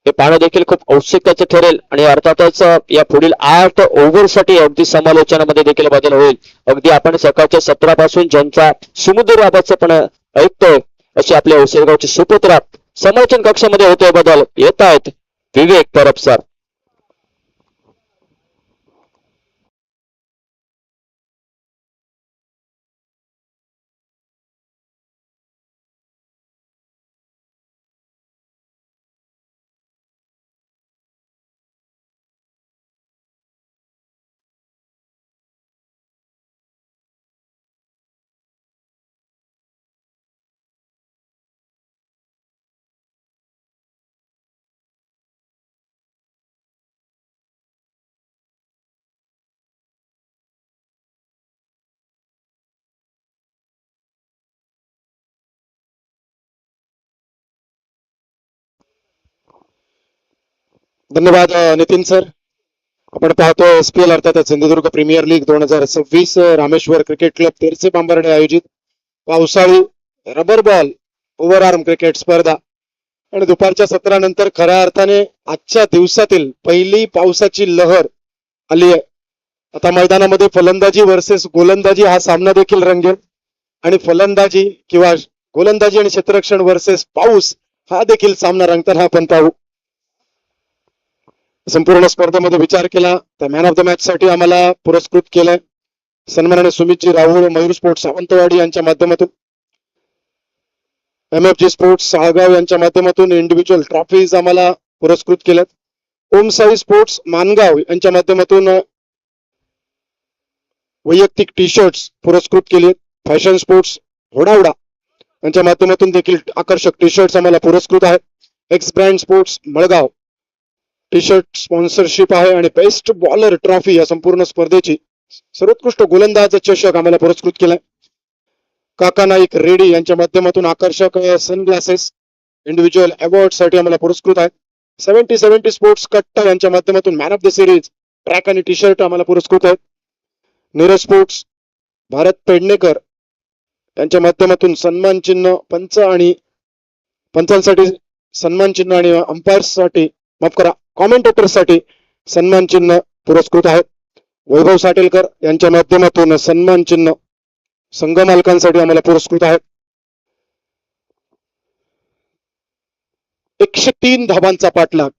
हे पाहणं देखील खूप औत्सुक्याचं ठरेल आणि अर्थातच या पुढील 8 ओव्हरसाठी अगदी समालोचनामध्ये देखील बदल होईल. अगदी आपण सकाळच्या 17 पासून ज्यांचा सुमधुर आवाज पण ऐकतोय असे आपल्या औसेगावचे सुपुत्र समालोचन कक्षामध्ये होतोय बदल येत आहेत विवेक परब सर. धन्यवाद नितीन सर. आपण पाहतो SPL अर्थात Sindhudurg premier league 2026 Rameshwar cricket club Terse Bambarde आयोजित पावसाळी रबर बॉल ओव्हरआर्म क्रिकेट स्पर्धा आणि दुपारच्या सत्रानंतर खऱ्या अर्थाने आजच्या दिवसातील पहिली पावसाची लहर आली आहे. आता मैदानामध्ये फलंदाजी वर्सेस गोलंदाजी हा सामना देखील रंगेल आणि फलंदाजी किंवा गोलंदाजी आणि क्षेत्ररक्षण वर्सेस पाऊस हा देखील सामना रंगताना आपण पाहू. संपूर्ण स्पर्धेमध्ये विचार केला तर मॅन ऑफ द मॅच साठी आम्हाला पुरस्कृत केलंय सन्माननीय सुमितजी राहुल मयूर स्पोर्ट्स सावंतवाडी यांच्या माध्यमातून, MFG स्पोर्ट्स साळगाव यांच्या माध्यमातून इंडिव्हिज्युअल ट्रॉफीज आम्हाला पुरस्कृत केल्यात. ओम साई स्पोर्ट्स मानगाव यांच्या माध्यमातून वैयक्तिक टी शर्ट्स पुरस्कृत केले. फॅशन स्पोर्ट्स होडावडा यांच्या माध्यमातून देखील आकर्षक टी शर्ट्स आम्हाला पुरस्कृत आहेत. X brand sports Malgaon T shirt sponsorship आहे आणि बेस्ट बॉलर ट्रॉफी या संपूर्ण स्पर्धेची सर्वोत्कृष्ट गोलंदाज चषक आम्हाला पुरस्कृत केलाय. काका नाईक रेड्डी यांच्या माध्यमातून आकर्षक सनग्लासेस इंडिव्हिज्युअल अवॉर्ड साठी आम्हाला पुरस्कृत आहेत. 70-70 स्पोर्ट्स कट्टा यांच्या माध्यमातून man of the series track आणि टी शर्ट आम्हाला पुरस्कृत आहेत. नीरज स्पोर्ट्स भारत पेडणेकर यांच्या माध्यमातून सन्मान चिन्ह पंचांसाठी सन्मान चिन्ह आणि अंपायर्स साठी माफ करा कॉमेंटेटर साठी सन्मान चिन्ह पुरस्कृत आहेत. वैभव साटेलकर यांच्या माध्यमातून सन्मान चिन्ह संघ मालकांसाठी आम्हाला पुरस्कृत आहेत. 103 धावांचा पाठलाग.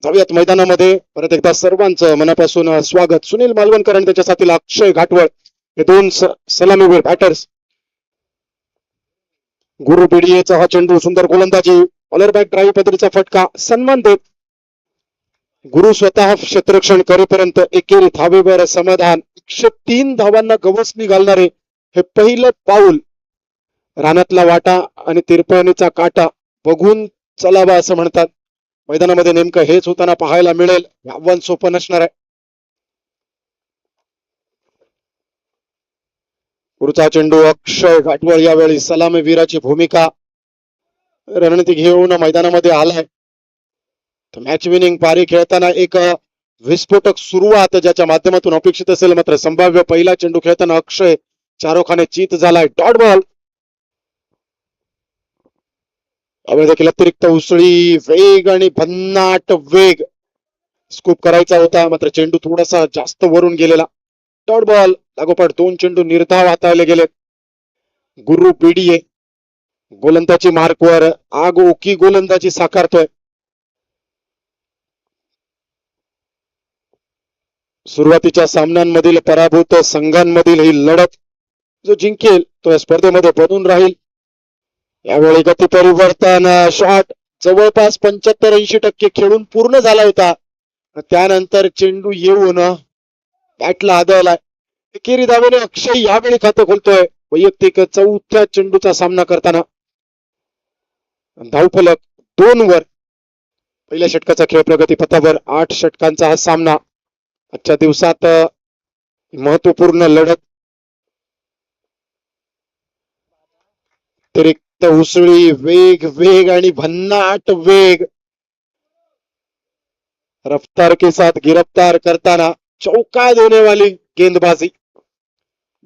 जाऊयात मैदानामध्ये परत एकदा सर्वांचं मनापासून स्वागत. सुनील मालवणकर आणि त्याच्या साथीला अक्षय घाटवळ हे दोन सलामीवीर बॅटर्स. गुरु बीडीएचा हा चेंडू सुंदर गोलंदाजी ऑलर बॅक ड्राईव्ह पद्धतीचा फटका सन्मान देत गुरु स्वतः क्षेत्ररक्षण करेपर्यंत एकेरी धावेवर समाधान. 103 धावांना गवसणी घालणारे हे पहिलं पाऊल. रानातला वाटा आणि तिरपणीचा काटा बघून चलावा असं म्हणतात. मैदानामध्ये नेमकं हेच होताना पाहायला मिळेल. आव्हान सोपं नसणार आहे. पुढचा चेंडू अक्षय घाटवळ यावेळी सलामी वीराची भूमिका रणनीती घेऊन मैदानामध्ये आलाय. मॅच विनिंग पारी खेळताना एक विस्फोटक सुरुवात ज्याच्या माध्यमातून अपेक्षित असेल, मात्र संभाव्य पहिला चेंडू खेळताना अक्षय चारोखाने चित झालाय. Dot ball. यावेळी देखील अतिरिक्त उसळी वेग आणि भन्नाट वेग स्कूप करायचा होता, मात्र चेंडू थोडासा जास्त वरून गेलेला. Dot ball. लागोपाठ 2 चेंडू निर्धाव हाताळले गेलेत. गुरु बीडीए गोलंदाजी मार्कवर आगओकी गोलंदाजी साकारतोय. सुरुवातीच्या सामन्यांमधील पराभूत संघांमधील ही लढत जो जिंकेल तो या स्पर्धेमध्ये बनून राहील. यावेळी गती परिवर्तन शॉट जवळपास 75-80% खेळून पूर्ण झाला होता. त्यानंतर चेंडू येऊन बॅटला आदळलाय. एकेरी धावेने अक्षय यावेळी खातं खोलतोय. वैयक्तिक 4थ्या चेंडूचा सामना करताना धावफलक 2 वर. पहिल्या षटकाचा खेळ प्रगती पथावर. 8 षटकांचा हा सामना. आजच्या दिवसात महत्वपूर्ण लढत. अतिरिक्त उसळी वेग आणि भन्नाट वेग रफ्तार के साथ गिरफ्तार करताना चौका देने वाली गेंदबाजी.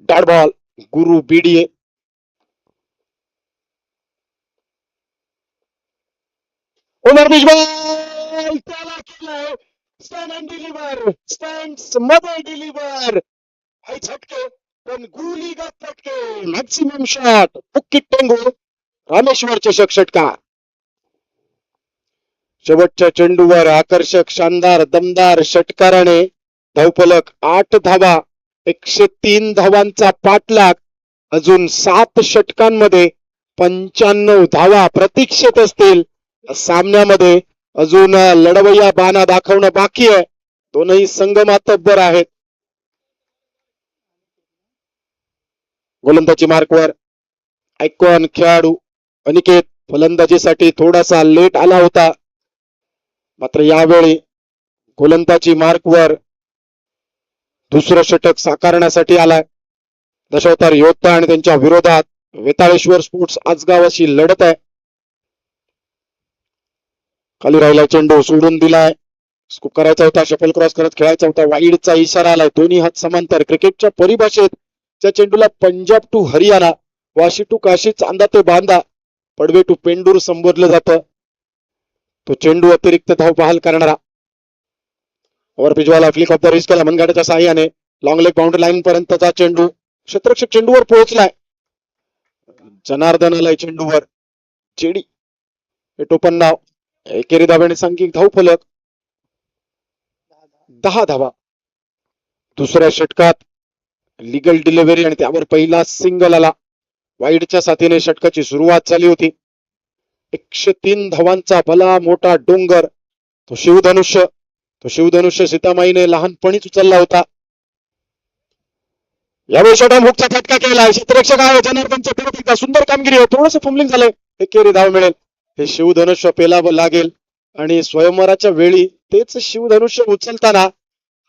Dot ball. गुरु बीडीए. ओव्हर पिच बॉल त्याला केलाय. Stand and deliver. स्टँड्स मध्ये डिलिव्हर. हाय झटके पण गुलीगत फटके. Maximum shot. बुक्कीट टेंगू. रामेश्वर चषक षटकार. शेवटच्या चेंडूवर आकर्षक शानदार दमदार षटकाराने धावफलक 8 धावा. 103 धावांचा पाठलाग. अजून 7 षटकांमध्ये 95 धावा प्रतीक्षेत असतील. सामन्यामध्ये अजून लढवय्या बाणा दाखवणं बाकी आहे. दोनही संघ मातब्बर आहेत. गोलंदाजी मार्कवर आयकॉन खेळाडू अनिकेत फलंदाजीसाठी थोडासा लेट आला होता, मात्र यावेळी गोलंदाजी मार्कवर दुसरं षटक साकारण्यासाठी आलाय. दशावतार योद्धा आणि त्यांच्या विरोधात वेताळेश्वर स्पोर्ट्स आजगाव अशी लढत आहे. खाली राहिला चेंडू सोडून दिलाय. स्कूप करायचा होता, शफल क्रॉस करत खेळायचा होता, वाईडचा इशारा आलाय, दोन्ही हात समांतर. क्रिकेटच्या परिभाषेत त्या चेंडूला पंजाब टू हरियाणा, वाशी टू काशी, चांदा ते बांदा, पडवे टू पेंडूर संबोधलं जातं. तो चेंडू अतिरिक्त धाव बहाल करणारा. ओव्हरपिचवाला फ्लिक ऑफ द रिस्ट केला मनगाड्याच्या साहाय्याने. लॉंग लेग बाउंड्री लाईन पर्यंतचा चेंडू, क्षेत्ररक्षक चेंडूवर पोहोचलाय. जनार्दन आलाय चेंडूवर. जेडी हे टोपण नाव. एकेरी धाब्याने सांघिक धाव फलक 10 धावा. दुसऱ्या षटकात लिगल डिलिव्हरी आणि त्यावर पहिला सिंगल आला. वाईडच्या साथीने षटकाची सुरुवात झाली होती. 103 धावांचा भला मोठा डोंगर, तो शिवधनुष्य सीतामाईने लहानपणीच उचलला होता. यावेळी शॉर्टहॅम हुकचा फटका केला. क्षेत्ररक्षक आहे जनार्दनचा परत एकदा सुंदर कामगिरी आहे. थोडंसं फंबलिंग झालंय. एकेरी धाव मिळेल. हे शिवधनुष्य पेलावं लागेल आणि स्वयंवराच्या वेळी तेच शिवधनुष्य उचलताना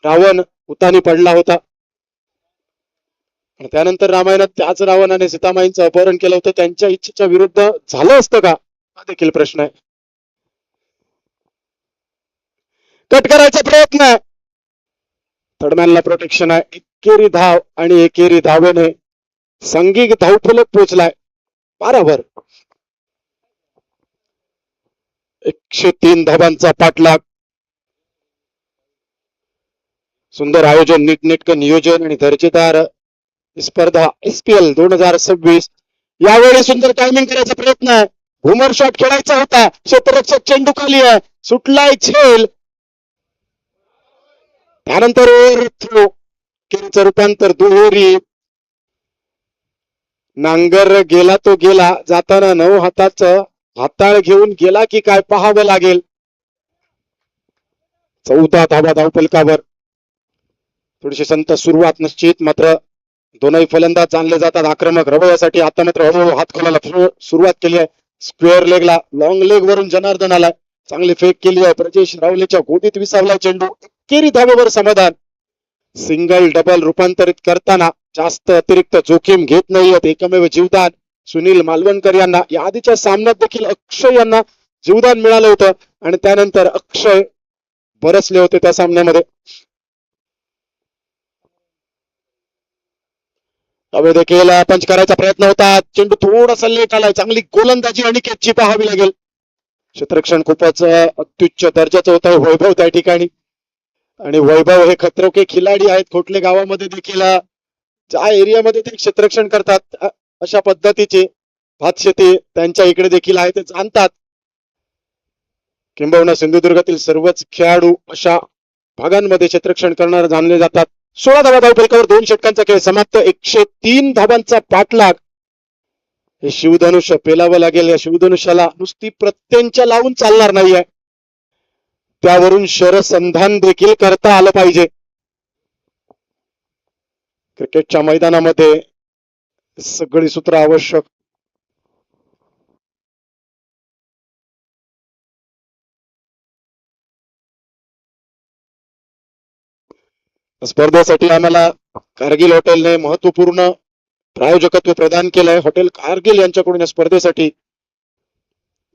रावण उतानी पडला होता. त्यानंतर रामायणात त्याच रावणाने सीतामाईंचं अपहरण केलं होतं. त्यांच्या इच्छेच्या विरुद्ध झालं असतं का, हा देखील प्रश्न आहे. कट करायचा प्रयत्न आहे. थर्डमॅनला प्रोटेक्शन आहे. एकेरी धाव आणि एकेरी धावेने सांघिक धावफलक पोहोचलाय 12 वर. 103 धावांचा पाठलाग. सुंदर आयोजन, नीटनेटकं नियोजन आणि दर्जेदार स्पर्धा SPL 2026. यावेळी सुंदर टायमिंग करायचा प्रयत्न आहे. भूमर शॉट खेळायचा होता. क्षेत्ररक्षक चेंडू खाली आहे. सुटलाय झेल. त्यानंतर थ्रो, केरीचं रूपांतर दुहेरी. नांगर गेला तो गेला. जाताना 9 हाताचं हाताळ घेऊन गेला की काय पाहावं लागेल. 14 धावा धावफलकावर. थोडीशी संत सुरुवात निश्चित, मात्र दोनही फलंदाज जाणले जातात आक्रमक रवयासाठी. आता मात्र हळूहळू हात खोलायला सुरुवात केली आहे. स्क्वेअर लेगला, लॉंग लेग वरून जनार्दन आलाय. चांगली फेक केली आहे. प्रजेश रावलेच्या गोदीत विसावला चेंडू. एकेरी धावेवर समाधान. सिंगल डबल रूपांतरित करताना जास्त अतिरिक्त जोखीम घेत नाहीयेत. एकमेव जीवदान सुनील मालवणकर यांना. या आधीच्या सामन्यात देखील अक्षय यांना जीवदान मिळालं होतं आणि त्यानंतर अक्षय बरसले होते त्या सामन्यामध्ये. त्यावेळी देखील पंच करायचा प्रयत्न होता. चेंडू थोडासा लेट आलाय. चांगली गोलंदाजी आणि कॅचची पाहावी लागेल. क्षेत्ररक्षण खूपच अत्युच्च दर्जाचं होतं वैभव त्या ठिकाणी. आणि वैभव हे खतरो के खिलाडी आहेत. खोटले गावामध्ये देखील ज्या एरियामध्ये ते क्षेत्ररक्षण करतात अशा पद्धतीचे भातशेती त्यांच्या इकडे देखील आहे, ते जाणतात. किंबहुना सिंधुदुर्गातील सर्वच खेळाडू अशा भागांमध्ये क्षेत्ररक्षण करणारे जाणले जातात. 16 धावा धावफलकावर 2 षटकांचा खेळ समाप्त. 103 धावांचा पाठलाग. हे शिवधनुष्य पेलावं लागेल. या शिवधनुष्याला नुसती प्रत्यंच्या लावून चालणार नाहीये, त्यावरून शरसंधान देखील करता आलं पाहिजे. क्रिकेटच्या मैदानामध्ये सगळी सूत्र आवश्यक. स्पर्धेसाठी आम्हाला कारगिल हॉटेलने महत्वपूर्ण प्रायोजकत्व प्रदान केलंय. हॉटेल कारगिल यांच्याकडून या स्पर्धेसाठी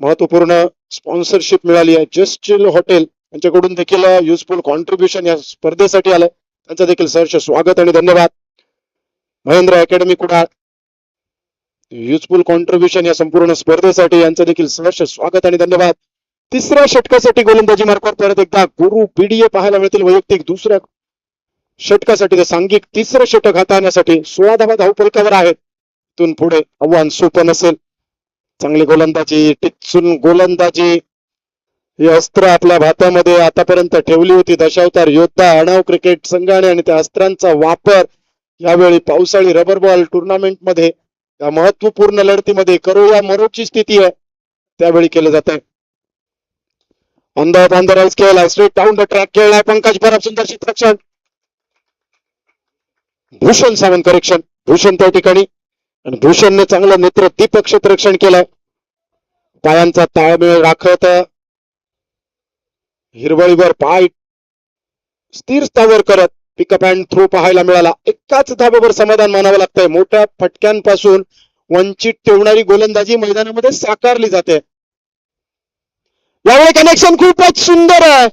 महत्वपूर्ण स्पॉन्सरशिप मिळाली आहे. जस्ट चिल हॉटेल यांच्याकडून देखील युजफुल कॉन्ट्रीब्युशन या स्पर्धेसाठी आलंय. त्यांचं देखील सहर्ष स्वागत आणि धन्यवाद. Mahendra academy Kudal useful contribution या संपूर्ण स्पर्धेसाठी यांचं देखील सहर्ष स्वागत आणि धन्यवाद. तिसऱ्या षटकासाठी गोलंदाजी मार्गावर परत एकदा गुरु बीडीए पाहायला मिळतील. वैयक्तिक दुसऱ्या षटकासाठी तर सांघिक तिसरं षटक हाताळण्यासाठी 16 धावा धावफलकावर आहेत. तिथून पुढे आव्हान सोपं नसेल. चांगली गोलंदाजी, टिचून गोलंदाजी, ही अस्त्र आपल्या भात्यामध्ये आतापर्यंत ठेवली होती दशावतार योद्धा अणाव क्रिकेट संघाने आणि त्या अस्त्रांचा वापर यावेळी पावसाळी रबर बॉल टुर्नामेंट मध्ये या महत्वपूर्ण लढतीमध्ये करो या मरोची स्थिती आहे त्यावेळी केलं जात आहे. ऑन द राईज केला, स्ट्रेट डाऊन द ट्रॅक खेळलाय पंकज परब. सुंदर क्षेत्ररक्षण. भूषण सावंत करेक्शन. भूषण त्या ठिकाणी आणि भूषणने चांगलं नेत्र दीपक क्षेत्ररक्षण केलंय. पायांचा ताळमेळ राखत हिरवळीवर पाय स्थिर स्थावर करत पिकअप अँड थ्रो पाहायला मिळाला. एकाच धाब्यावर समाधान मानावं लागतंय. मोठ्या फटक्यांपासून वंचित ठेवणारी गोलंदाजी मैदानामध्ये साकारली जाते. यावेळी कनेक्शन खूपच सुंदर आहे.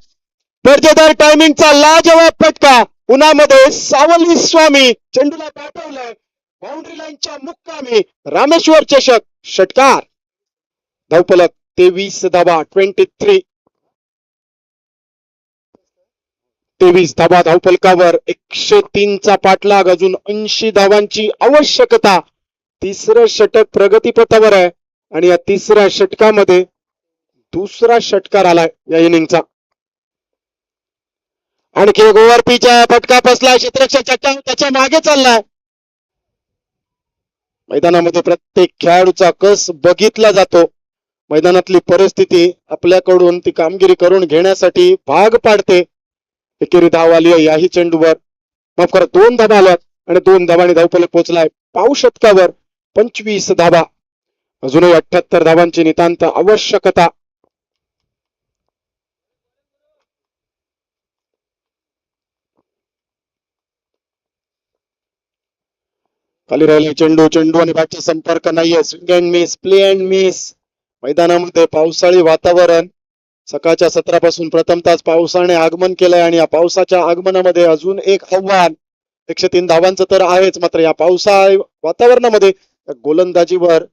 दर्जेदार टायमिंगचा लाजवाब फटका. उन्हामध्ये सावली स्वामी चेंडूला पाठवलंय बाउंड्री लाईनच्या मुक्कामी. रामेश्वर चषक षटकार. धावफलक 23 धावा. 23 धावा धावफलकावर. 103 चा पाठलाग. अजून 80 धावांची आवश्यकता. तिसरं षटक प्रगतीपथावर आहे आणि या तिसऱ्या षटकामध्ये दुसरा षटकार आलाय या इनिंगचा. आणखी एक ओव्हरपीचा फटका बसलाय. क्षेत्ररक्षक त्याच्या मागे चाललाय. मैदानामध्ये प्रत्येक खेळाडूचा कस बघितला जातो. मैदानातली परिस्थिती आपल्याकडून ती कामगिरी करून घेण्यासाठी भाग पाडते. एकेरी धाव आली आहे याही चेंडूवर. माफ करा, 2 धावा आल्यात आणि 2 धावांनी धावफलक पोहोचलाय पाव शतकावर. 25 धावा. अजूनही 78 धावांची नितांत आवश्यकता. खाली राहिले चेंडू आणि बॅटचा संपर्क नाहीये. Swing and miss, play and miss. मैदानामध्ये पावसाळी वातावरण. सकाळच्या सत्रापासून प्रथमतःच पावसाने आगमन केलंय आणि या पावसाच्या आगमनामध्ये अजून एक आव्हान. 103 धावांचं तर आहेच, मात्र या पावसाळी वातावरणामध्ये गोलंदाजीवर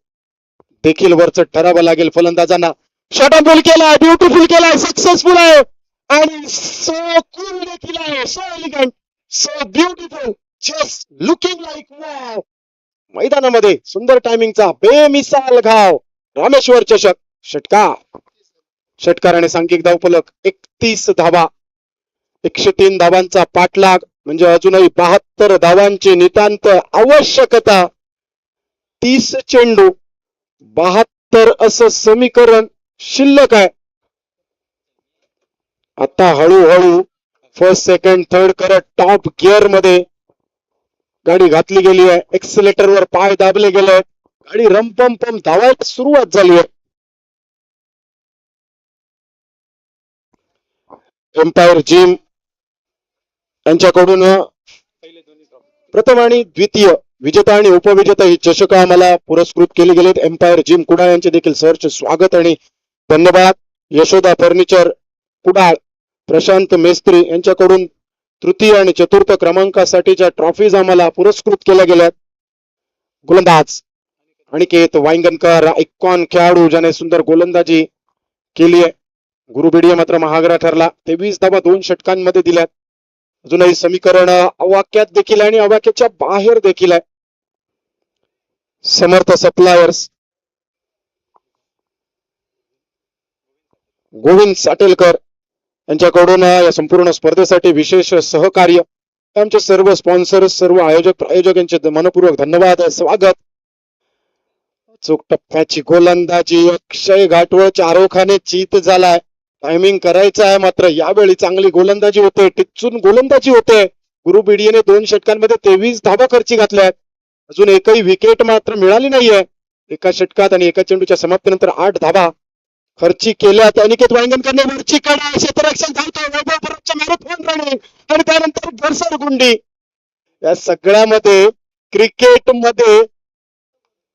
देखील वरचढ ठरावं लागेल फलंदाजांना. शॉट ऑन बॉल केलाय, ब्युटिफुल केलाय, सक्सेसफुल आहे आणि सो कूल देखील आहे. So elegant, so beautiful, just looking like wow. मैदानामध्ये सुंदर टायमिंगचा बेमिसाल घाव. रामेश्वर चषक षटकार आणि सांघिक धावफलक 31 धावा. 103 धावांचा पाठलाग म्हणजे अजूनही 72 धावांची नितांत आवश्यकता. 30 चेंडू 72 असं समीकरण शिल्लक आहे. आता हळूहळू फर्स्ट सेकंड थर्ड करत टॉप गिअर मध्ये गाडी घातली गेली आहे. एक्सिलेटरवर पाय दाबले गेले. गाडी रमपम धावायला सुरुवात झाली आहे. एम्पायर जिम यांच्याकडून प्रथम आणि द्वितीय विजेता आणि उपविजेता ही चषक आम्हाला पुरस्कृत केली गेलेत. एम्पायर जिम कुडाळ यांचे देखील सहर्ष स्वागत आणि धन्यवाद. यशोदा फर्निचर कुडाळ, प्रशांत मेस्त्री यांच्याकडून तृतीय आणि चतुर्थ क्रमांकासाठीच्या ट्रॉफीज आम्हाला पुरस्कृत केल्या गेल्यात. गोलंदाज अनिकेत वांगणकर, आयकॉन खेळाडू ज्याने सुंदर गोलंदाजी केली आहे. गुरुबिडिया मात्र महागडा ठरला. 23 धावा 2 षटकांमध्ये दिल्यात. अजूनही समीकरण अवाक्यात देखील आहे आणि अवाक्याच्या बाहेर देखील आहे. समर्थ सप्लायर्स, गोविंद साटेलकर यांच्याकडून या संपूर्ण स्पर्धेसाठी विशेष सहकार्य. आमचे सर्व स्पॉन्सर्स, सर्व आयोजक प्रायोजक यांचे मनपूर्वक धन्यवाद, स्वागत. चोख टप्प्याची गोलंदाजी. अक्षय घाटवळच्या आरोखाने चीत झालाय. टायमिंग करायचं आहे, मात्र यावेळी चांगली गोलंदाजी होते, टिचून गोलंदाजी होते. गुरुबिडियेने 2 षटकांमध्ये 23 धावा खर्ची घातल्यात. अजून एकही विकेट मात्र मिळाली नाहीये. एका षटकात आणि एका चेंडूच्या समाप्तीनंतर 8 धावा खर्ची केल्यात. अनिकेत वांगणकरने वरची कडा, क्षेत्ररक्षक धावतो, वैभव परबच्या मॅरेथॉन रनिंग आणि त्यानंतर घरसरगुंडी. या सगळ्यामध्ये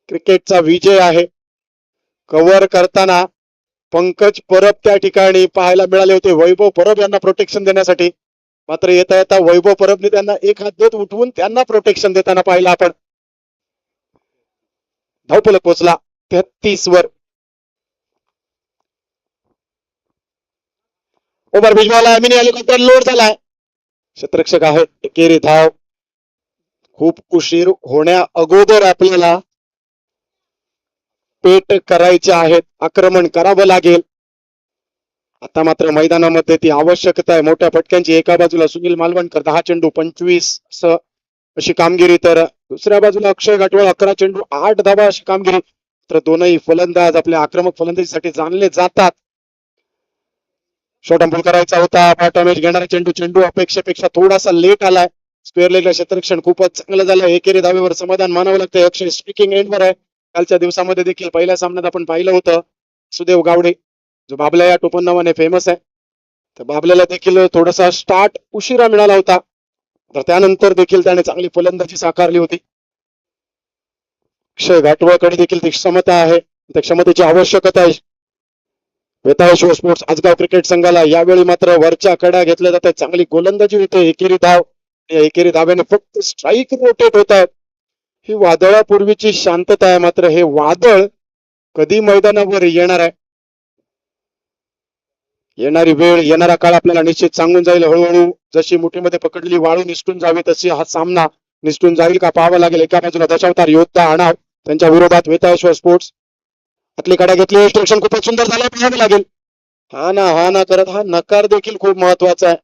क्रिकेटचा विजय आहे. कव्हर करताना पंकज परब त्या ठिकाणी पाहायला मिळाले होते, वैभव परब यांना प्रोटेक्शन देण्यासाठी. मात्र येता येता वैभव परबने त्यांना एक हात देत उठवून त्यांना प्रोटेक्शन देताना पाहिलं आपण. धावफलक पोहोचला 33 वर. ओव्हर भिजवाला मिनी हेलिकॉप्टर लोड झालाय. क्षेत्ररक्षक आहे. एकेरी धाव. खूप उशीर होण्या अगोदर आपल्याला पेट करायचे आहेत, आक्रमण करावं लागेल. आता मात्र मैदानामध्ये ती आवश्यकता आहे मोठ्या फटक्यांची. एका बाजूला सुनील मालवणकर 10 चेंडू 25 अशी कामगिरी, तर दुसऱ्या बाजूला अक्षय घाटवळ 11 चेंडू 8 धावा अशी कामगिरी. तर दोनही फलंदाज आपल्या आक्रमक फलंदाजीसाठी जाणले जातात. शॉर्ट अंपल करायचा होता. पाठोमेज घेणारा चेंडू अपेक्षेपेक्षा थोडासा लेट आलाय. स्क्वेअर लेगला क्षेत्ररक्षण खूपच चांगलं झालं. एकेरी धावेवर समाधान मानावं लागतंय. अक्षय स्ट्रिकिंग एंडवर आहे. कालच्या दिवसामध्ये देखील पहिल्या सामन्यात आपण पाहिलं होतं सुदेव गावडे, जो बाबल्या या टोपण नावाने फेमस आहे, तर बाबल्याला देखील थोडासा स्टार्ट उशिरा मिळाला होता. तर त्यानंतर देखील त्याने चांगली फलंदाजी साकारली होती. अक्षय घाटवळकडे देखील ती क्षमता आहे, त्या क्षमतेची आवश्यकता आहे. वेताळेश्वर स्पोर्ट्स आजगाव क्रिकेट संघाला यावेळी मात्र वरच्या कडा घेतल्या जातात. चांगली गोलंदाजी होते. एकेरी धाव, या एकेरी धाव्याने फक्त स्ट्राईक रोटेट होत आहेत. ही वादळापूर्वीची शांतता आहे, मात्र हे वादळ कधी मैदानावर येणार आहे, येणारी वेळ, येणारा काळ आपल्याला निश्चित सांगून जाईल. हळूहळू जशी मुठीमध्ये पकडली वाळू निसटून जावी तशी हा सामना निसटून जाईल का पाहावं लागेल. एका बाजूला दशावतार योद्धा आणाव, त्यांच्या विरोधात वेताळेश्वर स्पोर्ट्स. आतली कडा घेतली, स्ट्रेक्शन खूपच सुंदर झालं, पाहावं लागेल. हा ना करत हा नकार देखील खूप महत्वाचा आहे.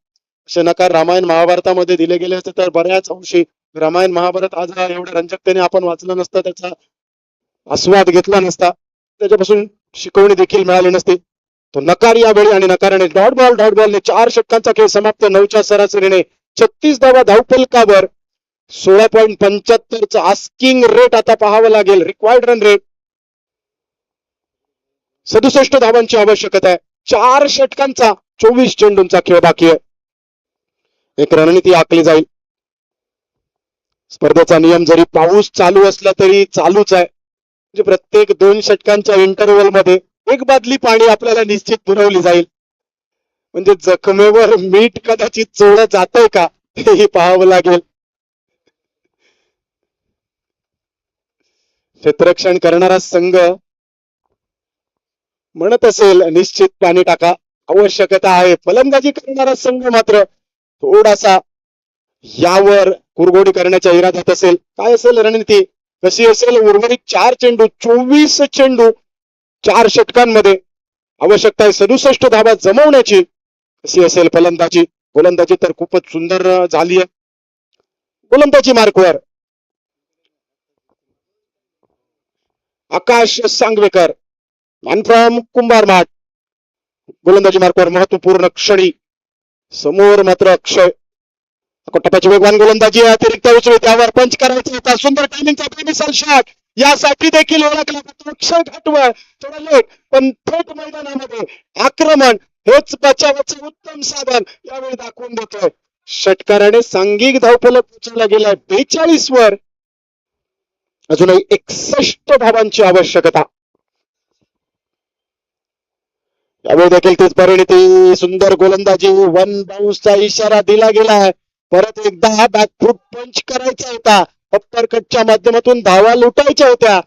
असे नकार रामायण महाभारतामध्ये दिले गेले असते तर बऱ्याच अंशी रामायण महाभारत आज एवढ्या रंजकतेने आपण वाचलं नसतं, त्याचा आस्वाद घेतला नसता, त्याच्यापासून शिकवणी देखील मिळाली नसती. तो नकार यावेळी आणि नकाराने डॉट बॉलने 4 षटकांचा खेळ समाप्त. 9च्या सरासरीने 36 धावा धावफलकावर. 16.75चा आस्किंग रेट आता पाहावं लागेल. रिक्वायर्ड रन रेट 67 धावांची आवश्यकता आहे. 4 षटकांचा 24 चेंडूंचा खेळ बाकी आहे. एक रणनीती आखली जाईल. स्पर्धेचा नियम जरी पाऊस चालू असला तरी चालूच आहे. म्हणजे प्रत्येक 2 षटकांच्या इंटरव्हल मध्ये एक बादली पाणी आपल्याला निश्चित पुरवली जाईल. म्हणजे जखमेवर मीठ कदाचित चोळलं जातंय का हेही पाहावं लागेल. क्षेत्ररक्षण करणारा संघ म्हणत असेल निश्चित पाणी टाका, आवश्यकता आहे. फलंदाजी करणारा संघ मात्र थोडासा यावर कुरघोडी करण्याच्या इराद्यात असेल. काय असेल रणनीती, कशी असेल? उर्वरित 4 चेंडू, 24 चेंडू 4 षटकांमध्ये, आवश्यकता आहे 67 धावा जमवण्याची. कशी असेल फलंदाजी? गोलंदाजी तर खूपच सुंदर झाली आहे. गोलंदाजी मार्कवर आकाश सांगवेकर, मॅन फ्रॉम कुंभारमाठ. गोलंदाजी मार्कवर महत्वपूर्ण क्षणी. समोर मात्र अक्षय. टप्प्याची वेगवान गोलंदाजी, अतिरिक्त उचलू, त्यावर पंच करायचा होता. सुंदर टायमिंगचा बेमिसाल शॉट, यासाठी देखील ओळखला जातो अक्षय घाटवळ. थोडा लेट पण थेट मैदानामध्ये आक्रमण हेच बचावाचे उत्तम साधन यावेळी दाखवून देतोय. षटकाराने सांघिक धावफलक पोहोचवला गेलाय 42 वर. अजूनही 61 धावांची आवश्यकता. यावेळी देखील तीच परिणिती. सुंदर गोलंदाजी, 1 बाउन्सचा इशारा दिला गेलाय. परत एकदा बॅकफूट पंच करायचा होता. अप्पर कटच्या माध्यमातून धावा लुटायच्या होत्या.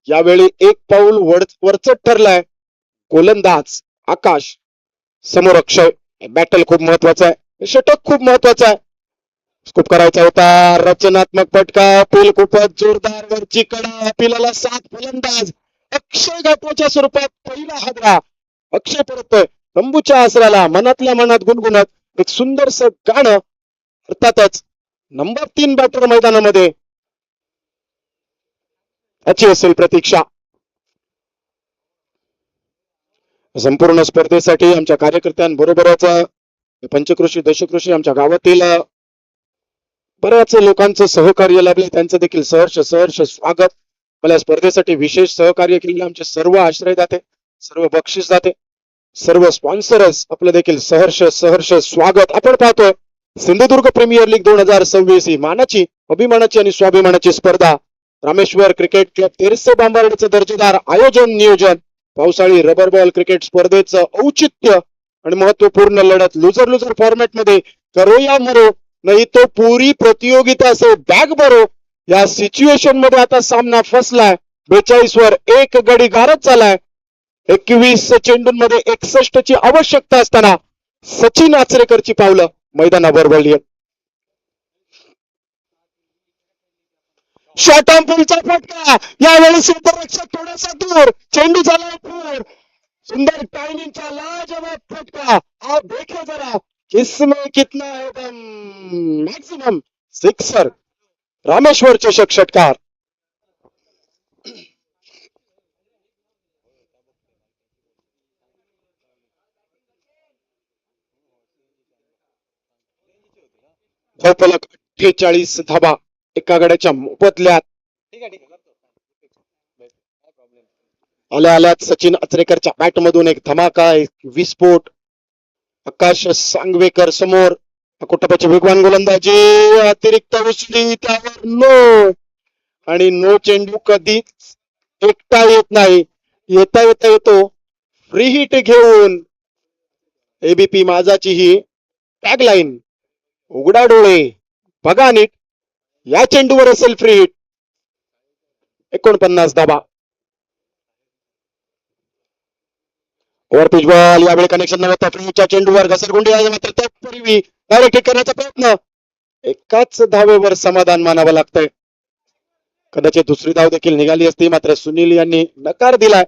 यावेळी एक पाऊल वरचढ ठरलाय. गोलंदाज आकाश, समोर अक्षय. बॅटल खूप महत्वाचा आहे, षटक खूप महत्वाचा आहे. स्कूप करायचा होता. रचनात्मक फटका, अपील खूपच जोरदार. वरची कडा, अपिलाला 7 फलंदाज. अक्षय घाटवाच्या स्वरूपात पहिला हादरा. अक्षय परततोय तंबूच्या आसराला, मनातल्या मनात गुणगुणत एक सुंदरस गाणं. अर्थातच नंबर 3 बॅटर मैदानामध्ये, याची असेल प्रतीक्षा. संपूर्ण स्पर्धेसाठी आमच्या कार्यकर्त्यांबरोबरच पंचकृषी दशकृषी आमच्या गावातील बऱ्याच लोकांचं सहकार्य लाभले, त्यांचं देखील सहर्ष स्वागत. मला स्पर्धेसाठी विशेष सहकार्य केलेले आमचे सर्व आश्रयदाते, सर्व बक्षीसदाते, सर्व स्पॉन्सर्स, आपलं देखील सहर्ष स्वागत. आपण पाहतोय सिंधुदुर्ग प्रीमियर लीग 2026 ही मानाची, अभिमानाची आणि स्वाभिमानाची स्पर्धा. रामेश्वर क्रिकेट क्लब तेरसे बांबार्डेचं दर्जेदार आयोजन नियोजन. पावसाळी रबर बॉल क्रिकेट स्पर्धेचं औचित्य आणि महत्वपूर्ण लढत. लुजर फॉर्मॅट मध्ये करो या मरो, नाही तो पुरी प्रतियोगिता से बॅग भरो, या सिच्युएशन मध्ये आता सामना फसलाय. 42 वर 1 गडी गारद झालाय. 21 चेंडूंमध्ये 61 ची आवश्यकता असताना सचिन आचरेकरची पावलं मैदानावर वळली. शॉर्ट आर्म पुलचा फटका, यावेळी क्षेत्ररक्षक थोडासा दूर, चेंडू झाला पूर. सुंदर टायमिंगचा लाजवाब फटका. आप देखे जरा इसमें कितना है दम. Maximum sixer. रामेश्वर चषक षटकार. धावफलक 48 धावा एका गड्याच्या मोबदल्यात. आल्यात सचिन आचरेकरच्या बॅट मधून एक धमाका, एक विस्फोट. आकाश सांगवेकर समोर. कोटप्याची वेगवान गोलंदाजी, अतिरिक्त उसळी, त्यावर नो. आणि नो चेंडू कधीच एकटा येत नाही, येता येतो फ्री हिट घेऊन एबीपी माझाची ही टॅगलाईन उघडा डोळे बघा नीट या चेंडूवर असेल फ्री हिट 49 धाबा ओव्हर पिच बॉल यावेळी कनेक्शन नव्हता फ्रीच्या चेंडूवर घसरगुंडी आहे मात्र त्यापूर्वी डायरेक्ट हिट करण्याचा प्रयत्न एकाच धावेवर समाधान मानावं लागतंय कदाचित दुसरी धाव देखील निघाली असती मात्र सुनील यांनी नकार दिलाय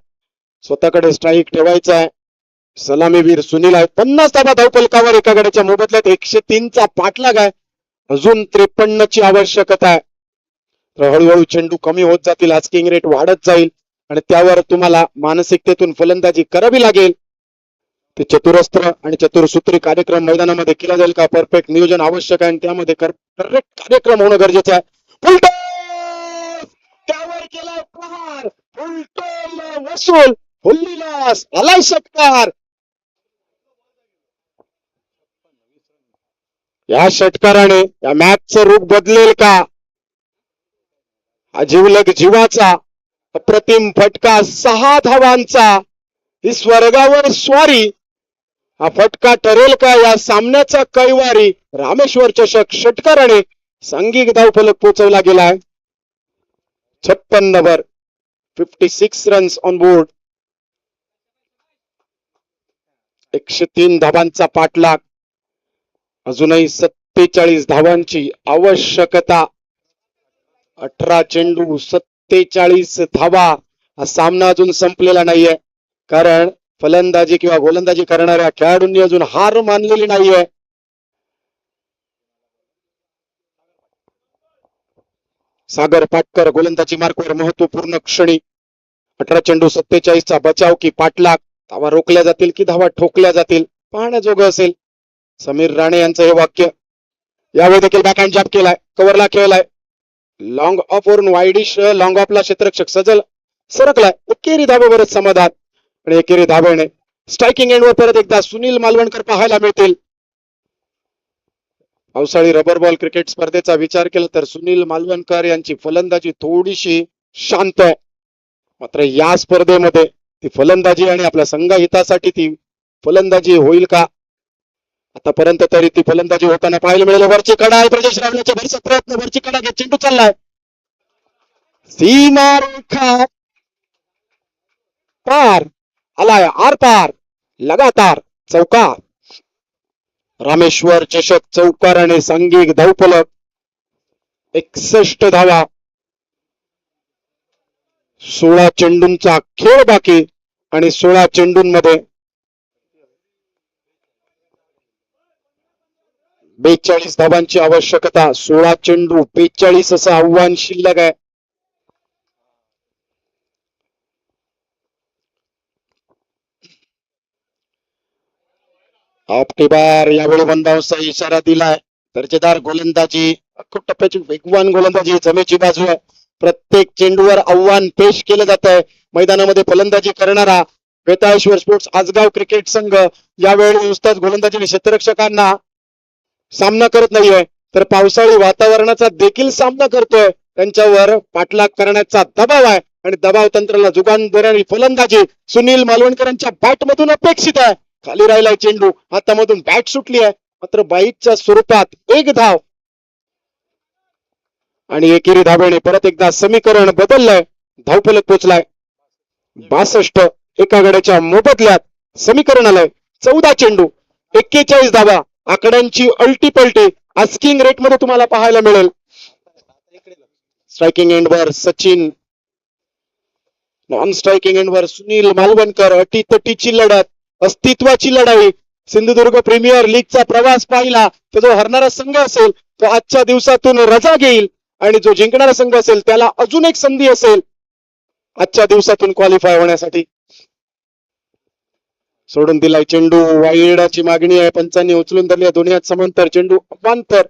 स्वतःकडे स्ट्राईक ठेवायचा आहे सलामीवीर सुनील आहे 50 धाबा धावफलकावर एका गड्याच्या मोबदल्यात 103 चा पाठलाग आहे अजून 53 ची आवश्यकता आहे तर हळूहळू चेंडू कमी होत जातील आस्किंग रेट वाढत जाईल आणि त्यावर तुम्हाला मानसिकतेतून फलंदाजी करावी लागेल ते चतुरस्त्र आणि चतुरसूत्री कार्यक्रम मैदानामध्ये केला जाईल का परफेक्ट नियोजन आवश्यक आहे आणि त्यामध्ये करेक्ट कार्यक्रम होणं गरजेचं आहे फुलटॉस त्यावर केला प्रहार फुलटॉल वसूल हुल्लीलास आलाय षटकार या षटकाराने या मॅचचं रूप बदलेल का हा जीवलग जीवाचा अप्रतिम फटका 6 धावांचा ही स्वर्गावर स्वारी हा फटका ठरेल का या सामन्याचा कैवारी रामेश्वर चषक षटकाराने सांघिक धावफलक पोहोचवला गेलाय 56 56 रन्स ऑन बोर्ड 103 धावांचा पाठलाग अजूनही 47 धावांची आवश्यकता 18 चेंडू 47 धावा हा सामना अजून संपलेला नाहीये कारण फलंदाजी किंवा गोलंदाजी करणाऱ्या खेळाडूंनी अजून हार मानलेली नाहीये सागर पाटकर गोलंदाजी मार्कवर महत्वपूर्ण क्षणी 18 चेंडू 47 चा बचाव की पाठलाग धावा रोखल्या जातील की धावा ठोकल्या जातील पाहण्याजोगं असेल समीर राणे यांचं हे वाक्य यावेळी देखील बॅकहँड जॅब केलाय कव्हरला खेळलाय लॉंग ऑफ वरून वाईडिश लॉंग ऑफला क्षेत्ररक्षक सजल सरकलाय एकेरी धाब्यावरच समाधान आणि एकेरी धाब्याने स्ट्रायकिंग एंडवर परत एकदा सुनील मालवणकर पाहायला मिळतील पावसाळी रबर बॉल क्रिकेट स्पर्धेचा विचार केला तर सुनील मालवणकर यांची फलंदाजी थोडीशी शांत आहे मात्र या स्पर्धेमध्ये ती फलंदाजी आणि आपल्या संघहितासाठी ती फलंदाजी होईल का आतापर्यंत तरी ती फलंदाजी होताना पाहायला मिळेल वरची कडा आहे प्रदेश रावण्याचा भरसा प्रयत्न वरची कडा घेत चेंडू चाललाय सीमा रेखा पार आलाय आर पार लगातार चौकार रामेश्वर चषक चौकाराने सांघिक धावफलक 61 धावा 16 चेंडूंचा खेळ बाकी आणि 16 चेंडूंमध्ये 42 धावांची आवश्यकता 16 चेंडू 42 असं आव्हान शिल्लक आहे ऑप्टिबार यावेळी बंदांचा इशारा दिलाय दर्जेदार गोलंदाजी टप्प्याची वेगवान गोलंदाजी जमेची बाजू आहे प्रत्येक चेंडूवर आव्हान पेश केलं जात आहे मैदानामध्ये फलंदाजी करणारा वेताळेश्वर स्पोर्ट्स आजगाव क्रिकेट संघ यावेळी नुसताच गोलंदाजीने क्षेत्ररक्षकांना सामना करत नाहीये तर पावसाळी वातावरणाचा देखील सामना करतोय त्यांच्यावर पाठलाग करण्याचा दबाव आहे आणि दबाव तंत्राला जुगान देणारी फलंदाजी सुनील मालवणकरांच्या बॅट मधून अपेक्षित आहे खाली राहिलाय चेंडू हातामधून बॅट सुटली आहे मात्र बाईटच्या स्वरूपात एक धाव आणि एकेरी धावेने परत एकदा समीकरण बदललंय धावफलक पोचलाय 62 एका गड्याच्या मोबदल्यात समीकरण आलंय 14 चेंडू 41 धावा आकड्यांची अल्टी पलटी आस्किंग रेट मध्ये तुम्हाला पाहायला मिळेल स्ट्रायकिंग एंडवर सचिन नॉन स्ट्रायकिंग एंडवर सुनील मालवणकर अटीतटीची लढत अस्तित्वाची लढाई सिंधुदुर्ग प्रीमियर लीगचा प्रवास पाहिला तर जो हरणारा संघ असेल तो आजच्या दिवसातून रजा घेईल आणि जो जिंकणारा संघ असेल त्याला अजून एक संधी असेल आजच्या दिवसातून क्वालिफाय होण्यासाठी सोडून दिलाय चेंडू वाईडाची मागणी आहे पंचांनी उचलून धरली दोन्ही हात समांतर चेंडू अपांतर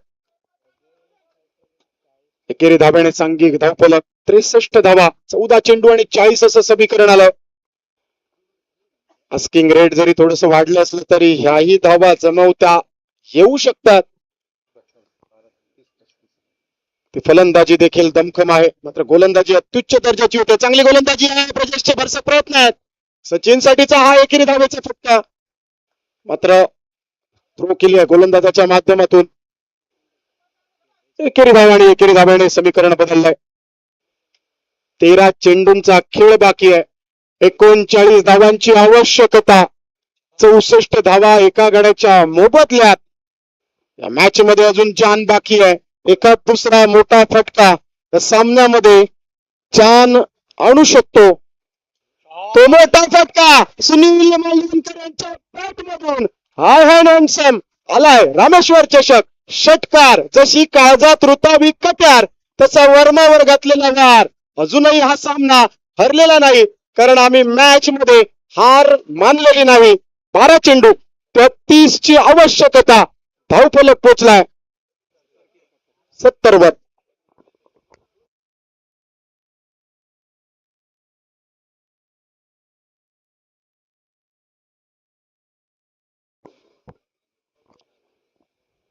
एकेरी धाब्याने सांघिक धावफलक 63 धावा 14 चेंडू आणि 40 असं समीकरण आलं आस्किंग रेट जरी थोडस वाढलं असलं तरी ह्याही धावा जमवता येऊ शकतात ती फलंदाजी देखील दमखम आहे मात्र गोलंदाजी अत्युच्च दर्जाची होते चांगली गोलंदाजी आहे प्रजेशचे भरसक प्रयत्न आहेत सचिन साठीचा हा एकेरी धावेचा फटका, मात्र थ्रो केली आहे गोलंदाजाच्या माध्यमातून. एकेरी धाव आणि एकेरी धाव्याने समीकरण बदललंय. 13 चेंडूंचा खेळ बाकी आहे. 39 धावांची आवश्यकता. 64 धावा एका गड्याच्या मोबदल्यात. या मॅच मध्ये अजून जान बाकी आहे. एका दुसरा मोठा फटका या सामन्यामध्ये जान आणू शकतो. तो मोठा फटका सुनील मालवणकर यांच्या बॅट मधून हाय हँड हँडसम आलाय. रामेश्वर चषक षटकार. जशी काळजात रुतावी कट्यार तसा वर्मावर घातलेला वार. अजूनही हा सामना हरलेला नाही, कारण आम्ही मॅच मध्ये हार मानलेली नाही. 12 चेंडू 33 ची आवश्यकता. धावफलक पोचलाय 70 वर.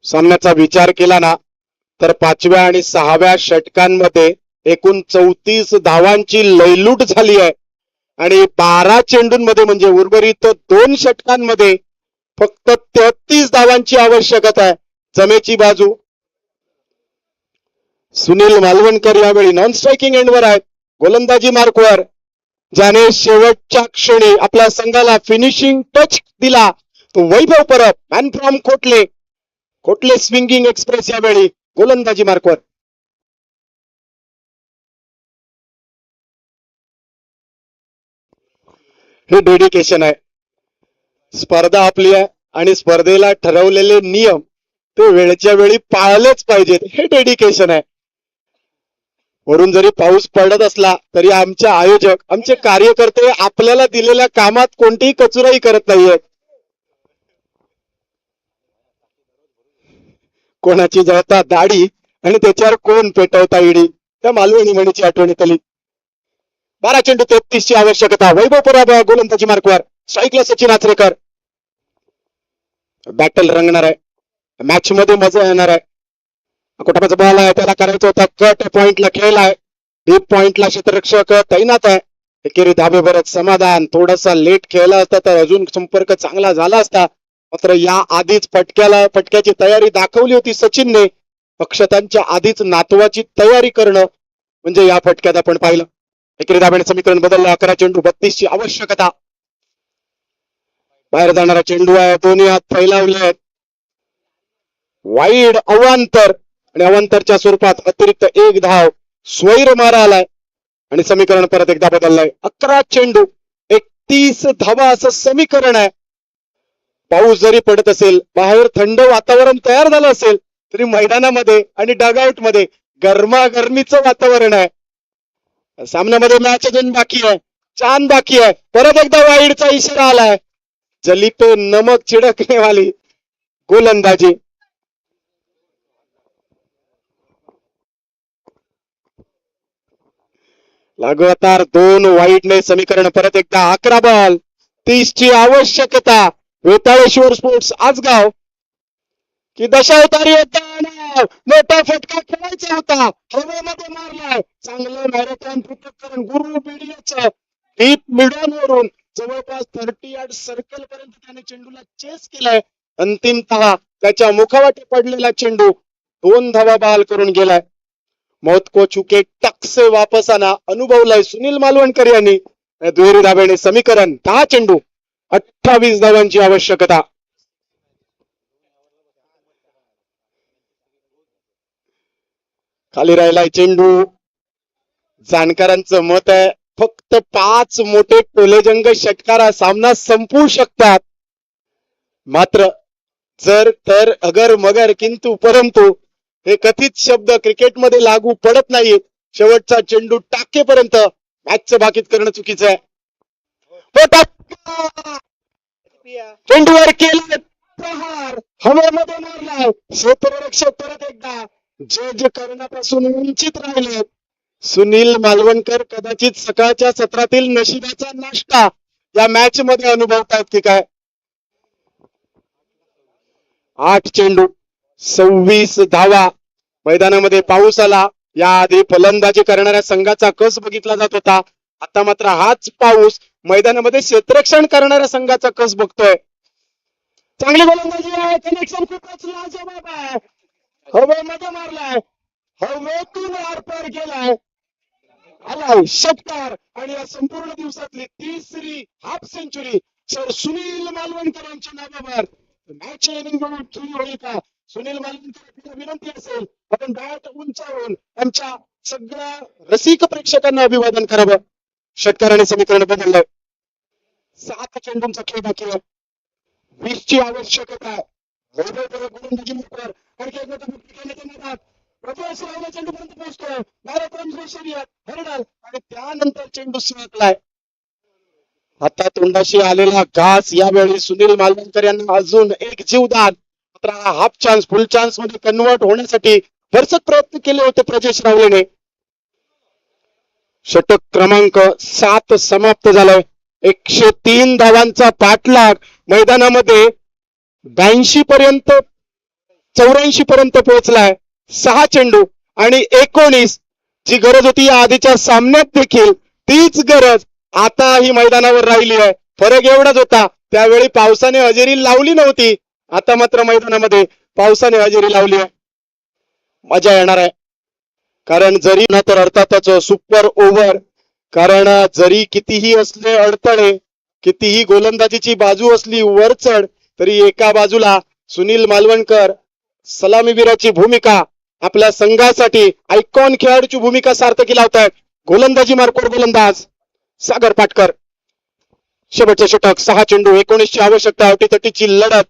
सामन्याचा विचार केला ना तर 5व्या आणि 6व्या षटकांमध्ये एकूण 34 धावांची लयलूट झाली आहे आणि 12 चेंडूंमध्ये म्हणजे उर्वरित 2 षटकांमध्ये फक्त 33 धावांची आवश्यकता आहे. जमेची बाजू. सुनील मालवणकर यावेळी नॉन स्ट्रायकिंग एंडवर आहेत. गोलंदाजी मार्कवर ज्याने शेवटच्या क्षणी आपल्या संघाला फिनिशिंग टच दिला तो Vaibhav Parab. Man from Kotle. Kotle swinging express यावेळी गोलंदाजी मार्कवर. हे डेडिकेशन आहे. स्पर्धा आपली आहे आणि स्पर्धेला ठरवलेले नियम ते वेळच्या वेळी पाळलेच पाहिजेत. हे डेडिकेशन आहे. वरून जरी पाऊस पडत असला तरी आमचे आयोजक, आमचे कार्यकर्ते आपल्याला दिलेल्या कामात कोणतीही कचुराई करत नाहीयेत. कोणाची जळता दाढी आणि त्याच्यावर कोण पेटवता इडी, त्या मालवणी म्हणीची आठवणीत आली. 12 चेंडू 33 ची आवश्यकता. वैभव परब गोलंदाजी मार्कवर. स्ट्राईकला सचिन आचरेकर. बॅटल रंगणार आहे. मॅच मध्ये मजा येणार आहे. कोटापाचा बॉल आहे, त्याला करायचा होता कट. पॉइंटला खेळलाय. डीप पॉइंटला क्षेत्ररक्षक तैनात आहे. एकेरी धाबे बरंच समाधान. थोडासा लेट खेळला असता तर अजून संपर्क चांगला झाला असता, मात्र या आधीच फटक्याची तयारी दाखवली होती सचिनने. अक्षतांच्या आधीच नातवाची तयारी करणं म्हणजे या फटक्यात आपण पाहिलं. एकेरी धाब्याने समीकरण बदललं. 11 चेंडू 32 ची आवश्यकता. बाहेर जाणारा चेंडू आहे. दोन्ही हात फैलावले आहेत. वाईड अवांतर आणि अवांतरच्या स्वरूपात अतिरिक्त 1 धाव. स्वैर मारा आलाय आणि समीकरण परत एकदा बदललंय. 11 चेंडू 31 धावा असं समीकरण आहे. पाऊस जरी पडत असेल, बाहेर थंड वातावरण तयार झालं असेल, तरी मैदानामध्ये आणि डगआउट मध्ये गरमागरमीचं वातावरण आहे. सामन्यामध्ये मॅच अजून बाकी आहे. चांद बाकी आहे. परत एकदा वाईडचा इशारा आलाय. जली पे नमक छिडकने वाली गोलंदाजी. लगातार 2 वाईडने समीकरण परत एकदा. 11 बॉल 30 ची आवश्यकता. वेताळेश्वर स्पोर्ट्स आजगाव की दशावतारी होता. मोठा फटका खेळायचा होता. हवेमध्ये मारलाय. चांगलं मॅरेथॉन पृथक्करण गुरु बिडियाचं डीप मिडॉनवरून जवळपास 30 यार्ड सर्कल पर्यंत त्याने चेंडूला चेस केलाय. अंतिमतः त्याच्या मुखावाटे पडलेला चेंडू 2 धावा बहाल करून गेलाय. मौत को चुके टक से वापस आना अनुभवलाय सुनील मालवणकर यांनी. दुहेरी धाब्याने समीकरण. 10 चेंडू 28 धावांची आवश्यकता. खाली राहिलाय चेंडू. जाणकारांचं मत आहे फक्त 5 मोठे टोलेजंग षटकार सामना संपवू शकतात. मात्र जर तर अगर मगर किंतु परंतु हे कथित शब्द क्रिकेटमध्ये लागू पडत नाहीत. शेवटचा चेंडू टाकेपर्यंत मॅचचं भाकीत करणं चुकीचं आहे. चेंडूवर केलं प्रहार. हवेमध्ये मारलाय. क्षेत्ररक्षक परत एकदा जज करण्यापासून वंचित राहिले. सुनील मालवणकर कदाचित सकाळच्या सत्रातील नशिबाचा नाश्ता या मॅच मध्ये अनुभवतात की काय. 8 चेंडू 26 धावा. मैदानामध्ये पाऊस आला. याआधी फलंदाजी करणाऱ्या संघाचा कस बघितला जात होता. आता मात्र हाच पाऊस मैदानामध्ये क्षेत्ररक्षण करणाऱ्या संघाचा कस बघतोय. चांगली गोलंदाजी आहे, कनेक्शन खूपच लाजवाब आहे. हवेमध्ये मारलाय, हवेतून आरपार गेलाय, आलाय षटकार आणि या संपूर्ण दिवसातली तिसरी half century sir Sunil Malvankar यांच्या नावावर. मॅच इनिंग सुरू होईल का? सुनील मालवणकर विनंती असेल आपण बॅट उंचावून आमच्या सगळ्या रसिक प्रेक्षकांना अभिवादन करावं. षटकाराने समीकरण बदललंय. 7 चेंडूंचा खेळ बाकी आहे. 20 ची आवश्यकता आहे. गोलंदाजी मुखवर आणखी एक मोठा मुक्ती घेण्यात येणार. प्रथम राहुल चेंडूपर्यंत पोहोचतोय. भारत रणजी शर्यत हरडाल आणि त्यानंतर चेंडू स्वीकारलाय. हातात तोंडाशी आलेला घास यावेळी सुनील मालवणकर यांना अजून एक जीवदान. मात्र हा हाफ चान्स फुल चान्स मध्ये कन्वर्ट होण्यासाठी भरसक प्रयत्न केले होते प्रजेश रावलेने. षटक क्रमांक 7 समाप्त झालाय. 103 धावांचा पाठलाग मैदानामध्ये 82 पर्यंत 84 पर्यंत पोहोचलाय. 6 चेंडू आणि 19 जी गरज होती या आधीच्या सामन्यात देखील तीच गरज आता ही मैदानावर राहिली आहे. फरक एवढाच होता, त्यावेळी पावसाने हजेरी लावली नव्हती, आता मात्र मैदानामध्ये पावसाने हजेरी लावली आहे. मजा येणार आहे. कारण जरी ना तर अर्थातच सुपर ओव्हर, कारण जरी कितीही असले अडथळे, कितीही गोलंदाजीची बाजू असली वरचढ, तरी एका बाजूला सुनील मालवणकर सलामीवीराची भूमिका आपल्या संघासाठी आयकॉन खेळाडूची भूमिका सार्थकी लावतायत. गोलंदाजी मार्कवर गोलंदाज सागर पाटकर. शेवटचे षटक 6 चेंडू 19 ची आवश्यकता. अटीतटीची लढत,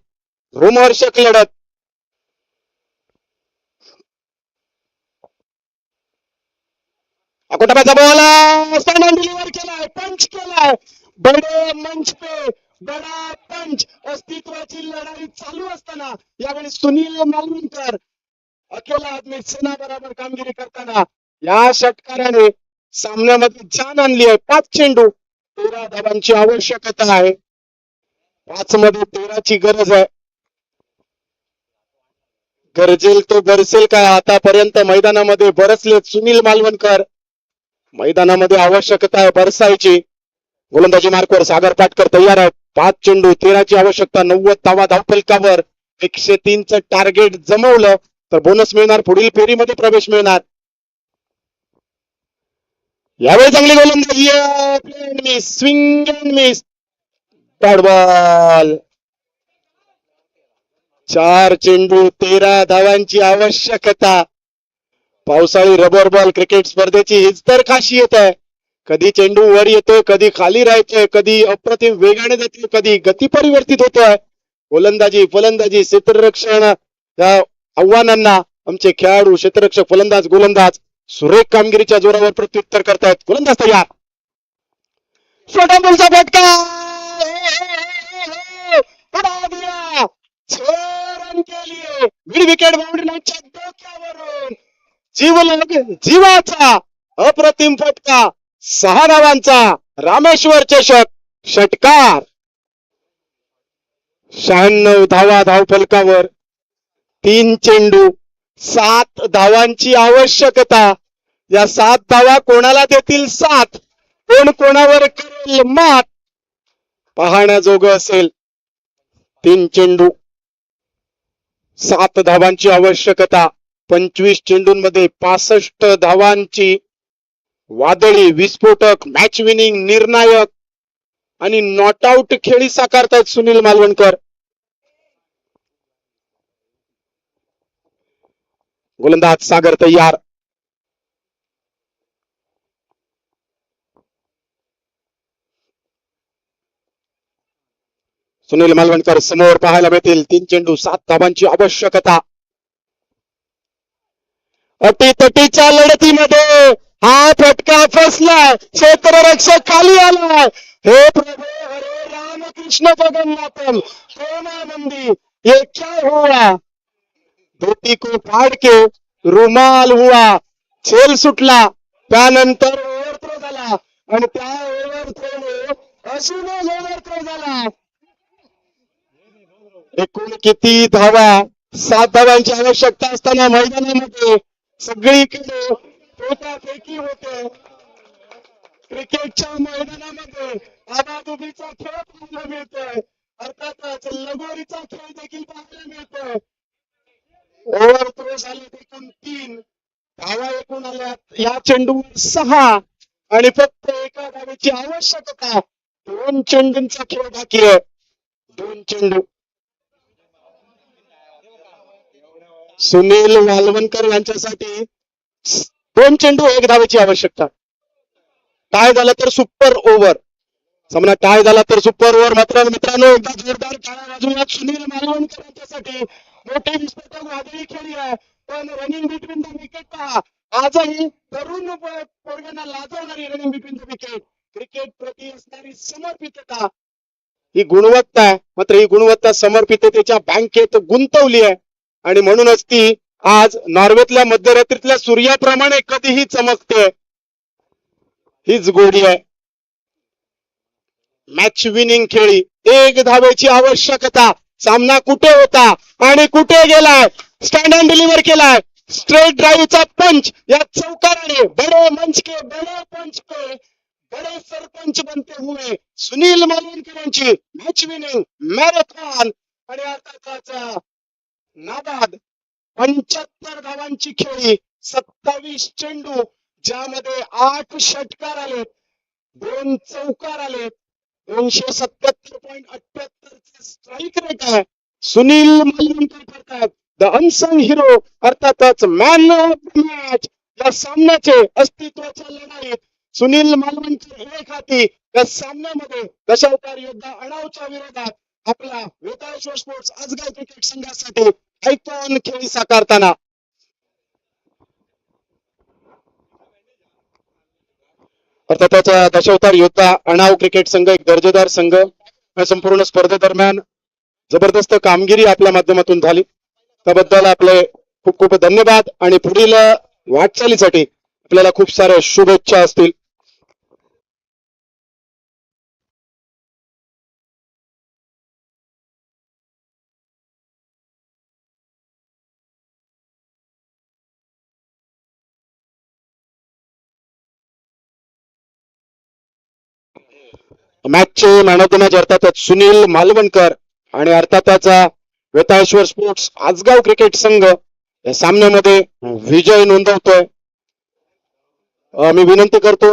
रोमहर्षक लढत. अकोटाबाचा बॉल स्टँड डिलिव्हर केलाय, पंच केलाय. बडे मंच पे बडा पंच. अस्तित्वाची लढाई चालू असताना यावेळी सुनील मालवणकर अकेला आदमी सेना बरोबर कामगिरी करताना या षटकाराने सामन्यामध्ये जान आणली आहे. 5 चेंडू 13 धावांची आवश्यकता आहे. 5 मध्ये 13 ची गरज आहे. गरजेल तो बरसेल काय? आतापर्यंत मैदानामध्ये बरसले सुनील मालवणकर. मैदानामध्ये आवश्यकता आहे बरसायची. गोलंदाजी मार्कवर सागर पाटकर तयार आहे. 5 चेंडू 13 ची आवश्यकता. 90 धावा धावफलकावर. 103 चं टार्गेट जमवलं तर बोनस मिळणार, पुढील फेरीमध्ये प्रवेश मिळणार. यावेळी चांगली गोलंदाजी play and miss, swing and miss. Dot ball. 4 चेंडू 13 धावांची आवश्यकता. पावसाळी रबर बॉल क्रिकेट स्पर्धेची हीच तर खासियत आहे. कधी चेंडू वर येतोय, कधी खाली राहतोय, कधी अप्रतिम वेगाने जातोय, कधी गती परिवर्तित होतोय. गोलंदाजी फलंदाजी क्षेत्ररक्षण या आव्हानांना आमचे खेळाडू क्षेत्ररक्षक फलंदाज गोलंदाज सुरेख कामगिरीच्या जोरावर प्रत्युत्तर करतायत. गोलंदाज तयार. छोटा बॉलचा फटका उडा दिया. 6 रन केली. मिड विकेट बाउंड्री लाईनच्या डोक्यावरून जीवाचा अप्रतिम फटका. 6 धावांचा रामेश्वर चषक षटकार. 96 धावा धावफलकावर. 3 चेंडू 7 धावांची आवश्यकता. या 7 धावा कोणाला देतील 7? कोण कोणावर करेल मात? पाहण्याजोगं असेल. 3 चेंडू 7 धावांची आवश्यकता. 25 चेंडूंमध्ये 65 धावांची वादळी विस्फोटक मॅच विनिंग निर्णायक आणि नॉट आउट खेळी साकारतायत सुनील मालवणकर. गोलंदाज सागर तयार. सुनील मालवणकर समोर पाहायला मिळतील. 3 चेंडू 7 धावांची आवश्यकता. अटीतटीच्या लढतीमध्ये हा फटका फसलाय. क्षेत्ररक्षक खाली आलाय. हे प्रभू हरे राम कृष्ण जगन्नाथम प्रेमानंदी ये क्या हुआ? धोती को फाड़ के रुमाल हुआ. छेल सुटला. त्यानंतर ओव्हरथ्रो झाला आणि त्या ओव्हरथ्रोने अजूनच ओव्हरथ्रो झाला. एकूण किती धावा? 7 धावांची आवश्यकता असताना मैदानामध्ये सगळीकडे फेकाफेकी होते. क्रिकेटच्या मैदानामध्ये आबाधुबीचा खेळ पाहायला मिळतोय. अर्थातच लगोरीचा खेळ देखील पाहायला मिळतोय. ओव्हर थ्रो झाले एकूण 3, धावा एकूण आल्या या चेंडूवर 6 आणि फक्त एका धावेची आवश्यकता. 2 चेंडूंचा खेळ बाकी आहे. 2 चेंडू. सुनील वालवणकर यांच्यासाठी 2 चेंडू 1 धावेची आवश्यकता. टाय झालं तर सुपर ओव्हर. सामना टाय झाला तर सुपर ओव्हर. मात्र मित्रांनो एकदा जोरदार टाळ्या वाजवूयात सुनील मालवणकर यांच्यासाठी. मोठे विस्फोटक वादळी खेळी आहे, पण रनिंग बिटवीन द विकेट पहा. आजही तरुण पोरग्यांना लाजवणारी running between the wicket. Cricket प्रती असणारी समर्पितता ही गुणवत्ता आहे. मात्र ही गुणवत्ता समर्पिततेच्या बँकेत गुंतवली आहे आणि म्हणूनच ती आज नॉर्वेतल्या मध्यरात्रीतल्या सूर्याप्रमाणे कधीही चमकते. हीच गोडी आहे. मॅच विनिंग खेळी. 1 धावेची आवश्यकता. सामना कुठे होता आणि कुठे गेलाय. स्टँड अँड डिलिव्हर केलाय. स्ट्रेट ड्राईव्हचा पंच या चौकाराने बडे मंच के बडे पंच पे बडे सरपंच बनते हुए सुनील मालवणकर यांची मॅच विनिंग मॅरेथॉन आणि अर्थातच नाबाद 75 धावांची खेळी. 27 चेंडू ज्यामध्ये 8 षटकार आलेत, 2 चौकार आलेत. 277.78 स्ट्राईक रेट आहे. सुनील मालवणकर करतात द अनसंग हिरो अर्थातच मॅन ऑफ द मॅच. या सामन्याचे अस्तित्वाच्या लढाईत सुनील मालवणकर एक हाती या सामन्यामध्ये दशावतार योद्धा अणावच्या विरोधात आपला वेताळेश्वर स्पोर्ट्स आजगाव क्रिकेट संघासाठी आयकॉन खेळी साकारताना. अर्थातच दशावतार योद्धा अणाव क्रिकेट संघ एक दर्जेदार संघ. या संपूर्ण स्पर्धेदरम्यान जबरदस्त कामगिरी आपल्या माध्यमातून झाली. त्याबद्दल आपले खूप खूप धन्यवाद आणि पुढील वाटचालीसाठी आपल्याला खूप साऱ्या शुभेच्छा असतील. मॅचचे मॅन ऑफ द मॅच अर्थातच सुनील मालवणकर आणि अर्थातच वेताळेश्वर स्पोर्ट्स आजगाव क्रिकेट संघ या सामन्यामध्ये विजय नोंदवतोय. मी विनंती करतो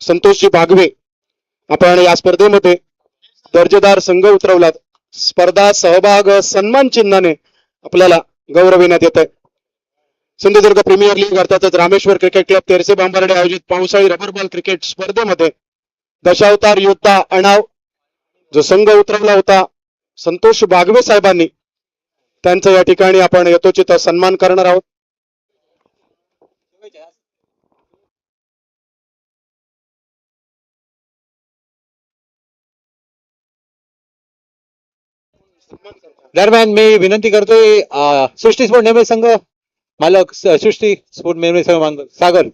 संतोषजी बागवे, आपण या स्पर्धेमध्ये दर्जेदार संघ उतरवलात. स्पर्धा सहभाग सन्मान चिन्हाने आपल्याला गौरविण्यात येत आहे. सिंधुदुर्ग प्रीमियर लीग अर्थातच रामेश्वर क्रिकेट क्लब तेरसे बांबर्डे आयोजित पावसाळी रबर बॉल क्रिकेट स्पर्धेमध्ये दशावतार योद्धा अणाव जो संघ उतरवला होता संतोष बागवे साहेबांनी, त्यांचा या ठिकाणी आपण यथोचित सन्मान करणार आहोत. दरम्यान मी विनंती करतोय सृष्टी स्पोर्ट निर्मित संघ मालक सृष्टी स्पोर्ट निर्मित संघ सागर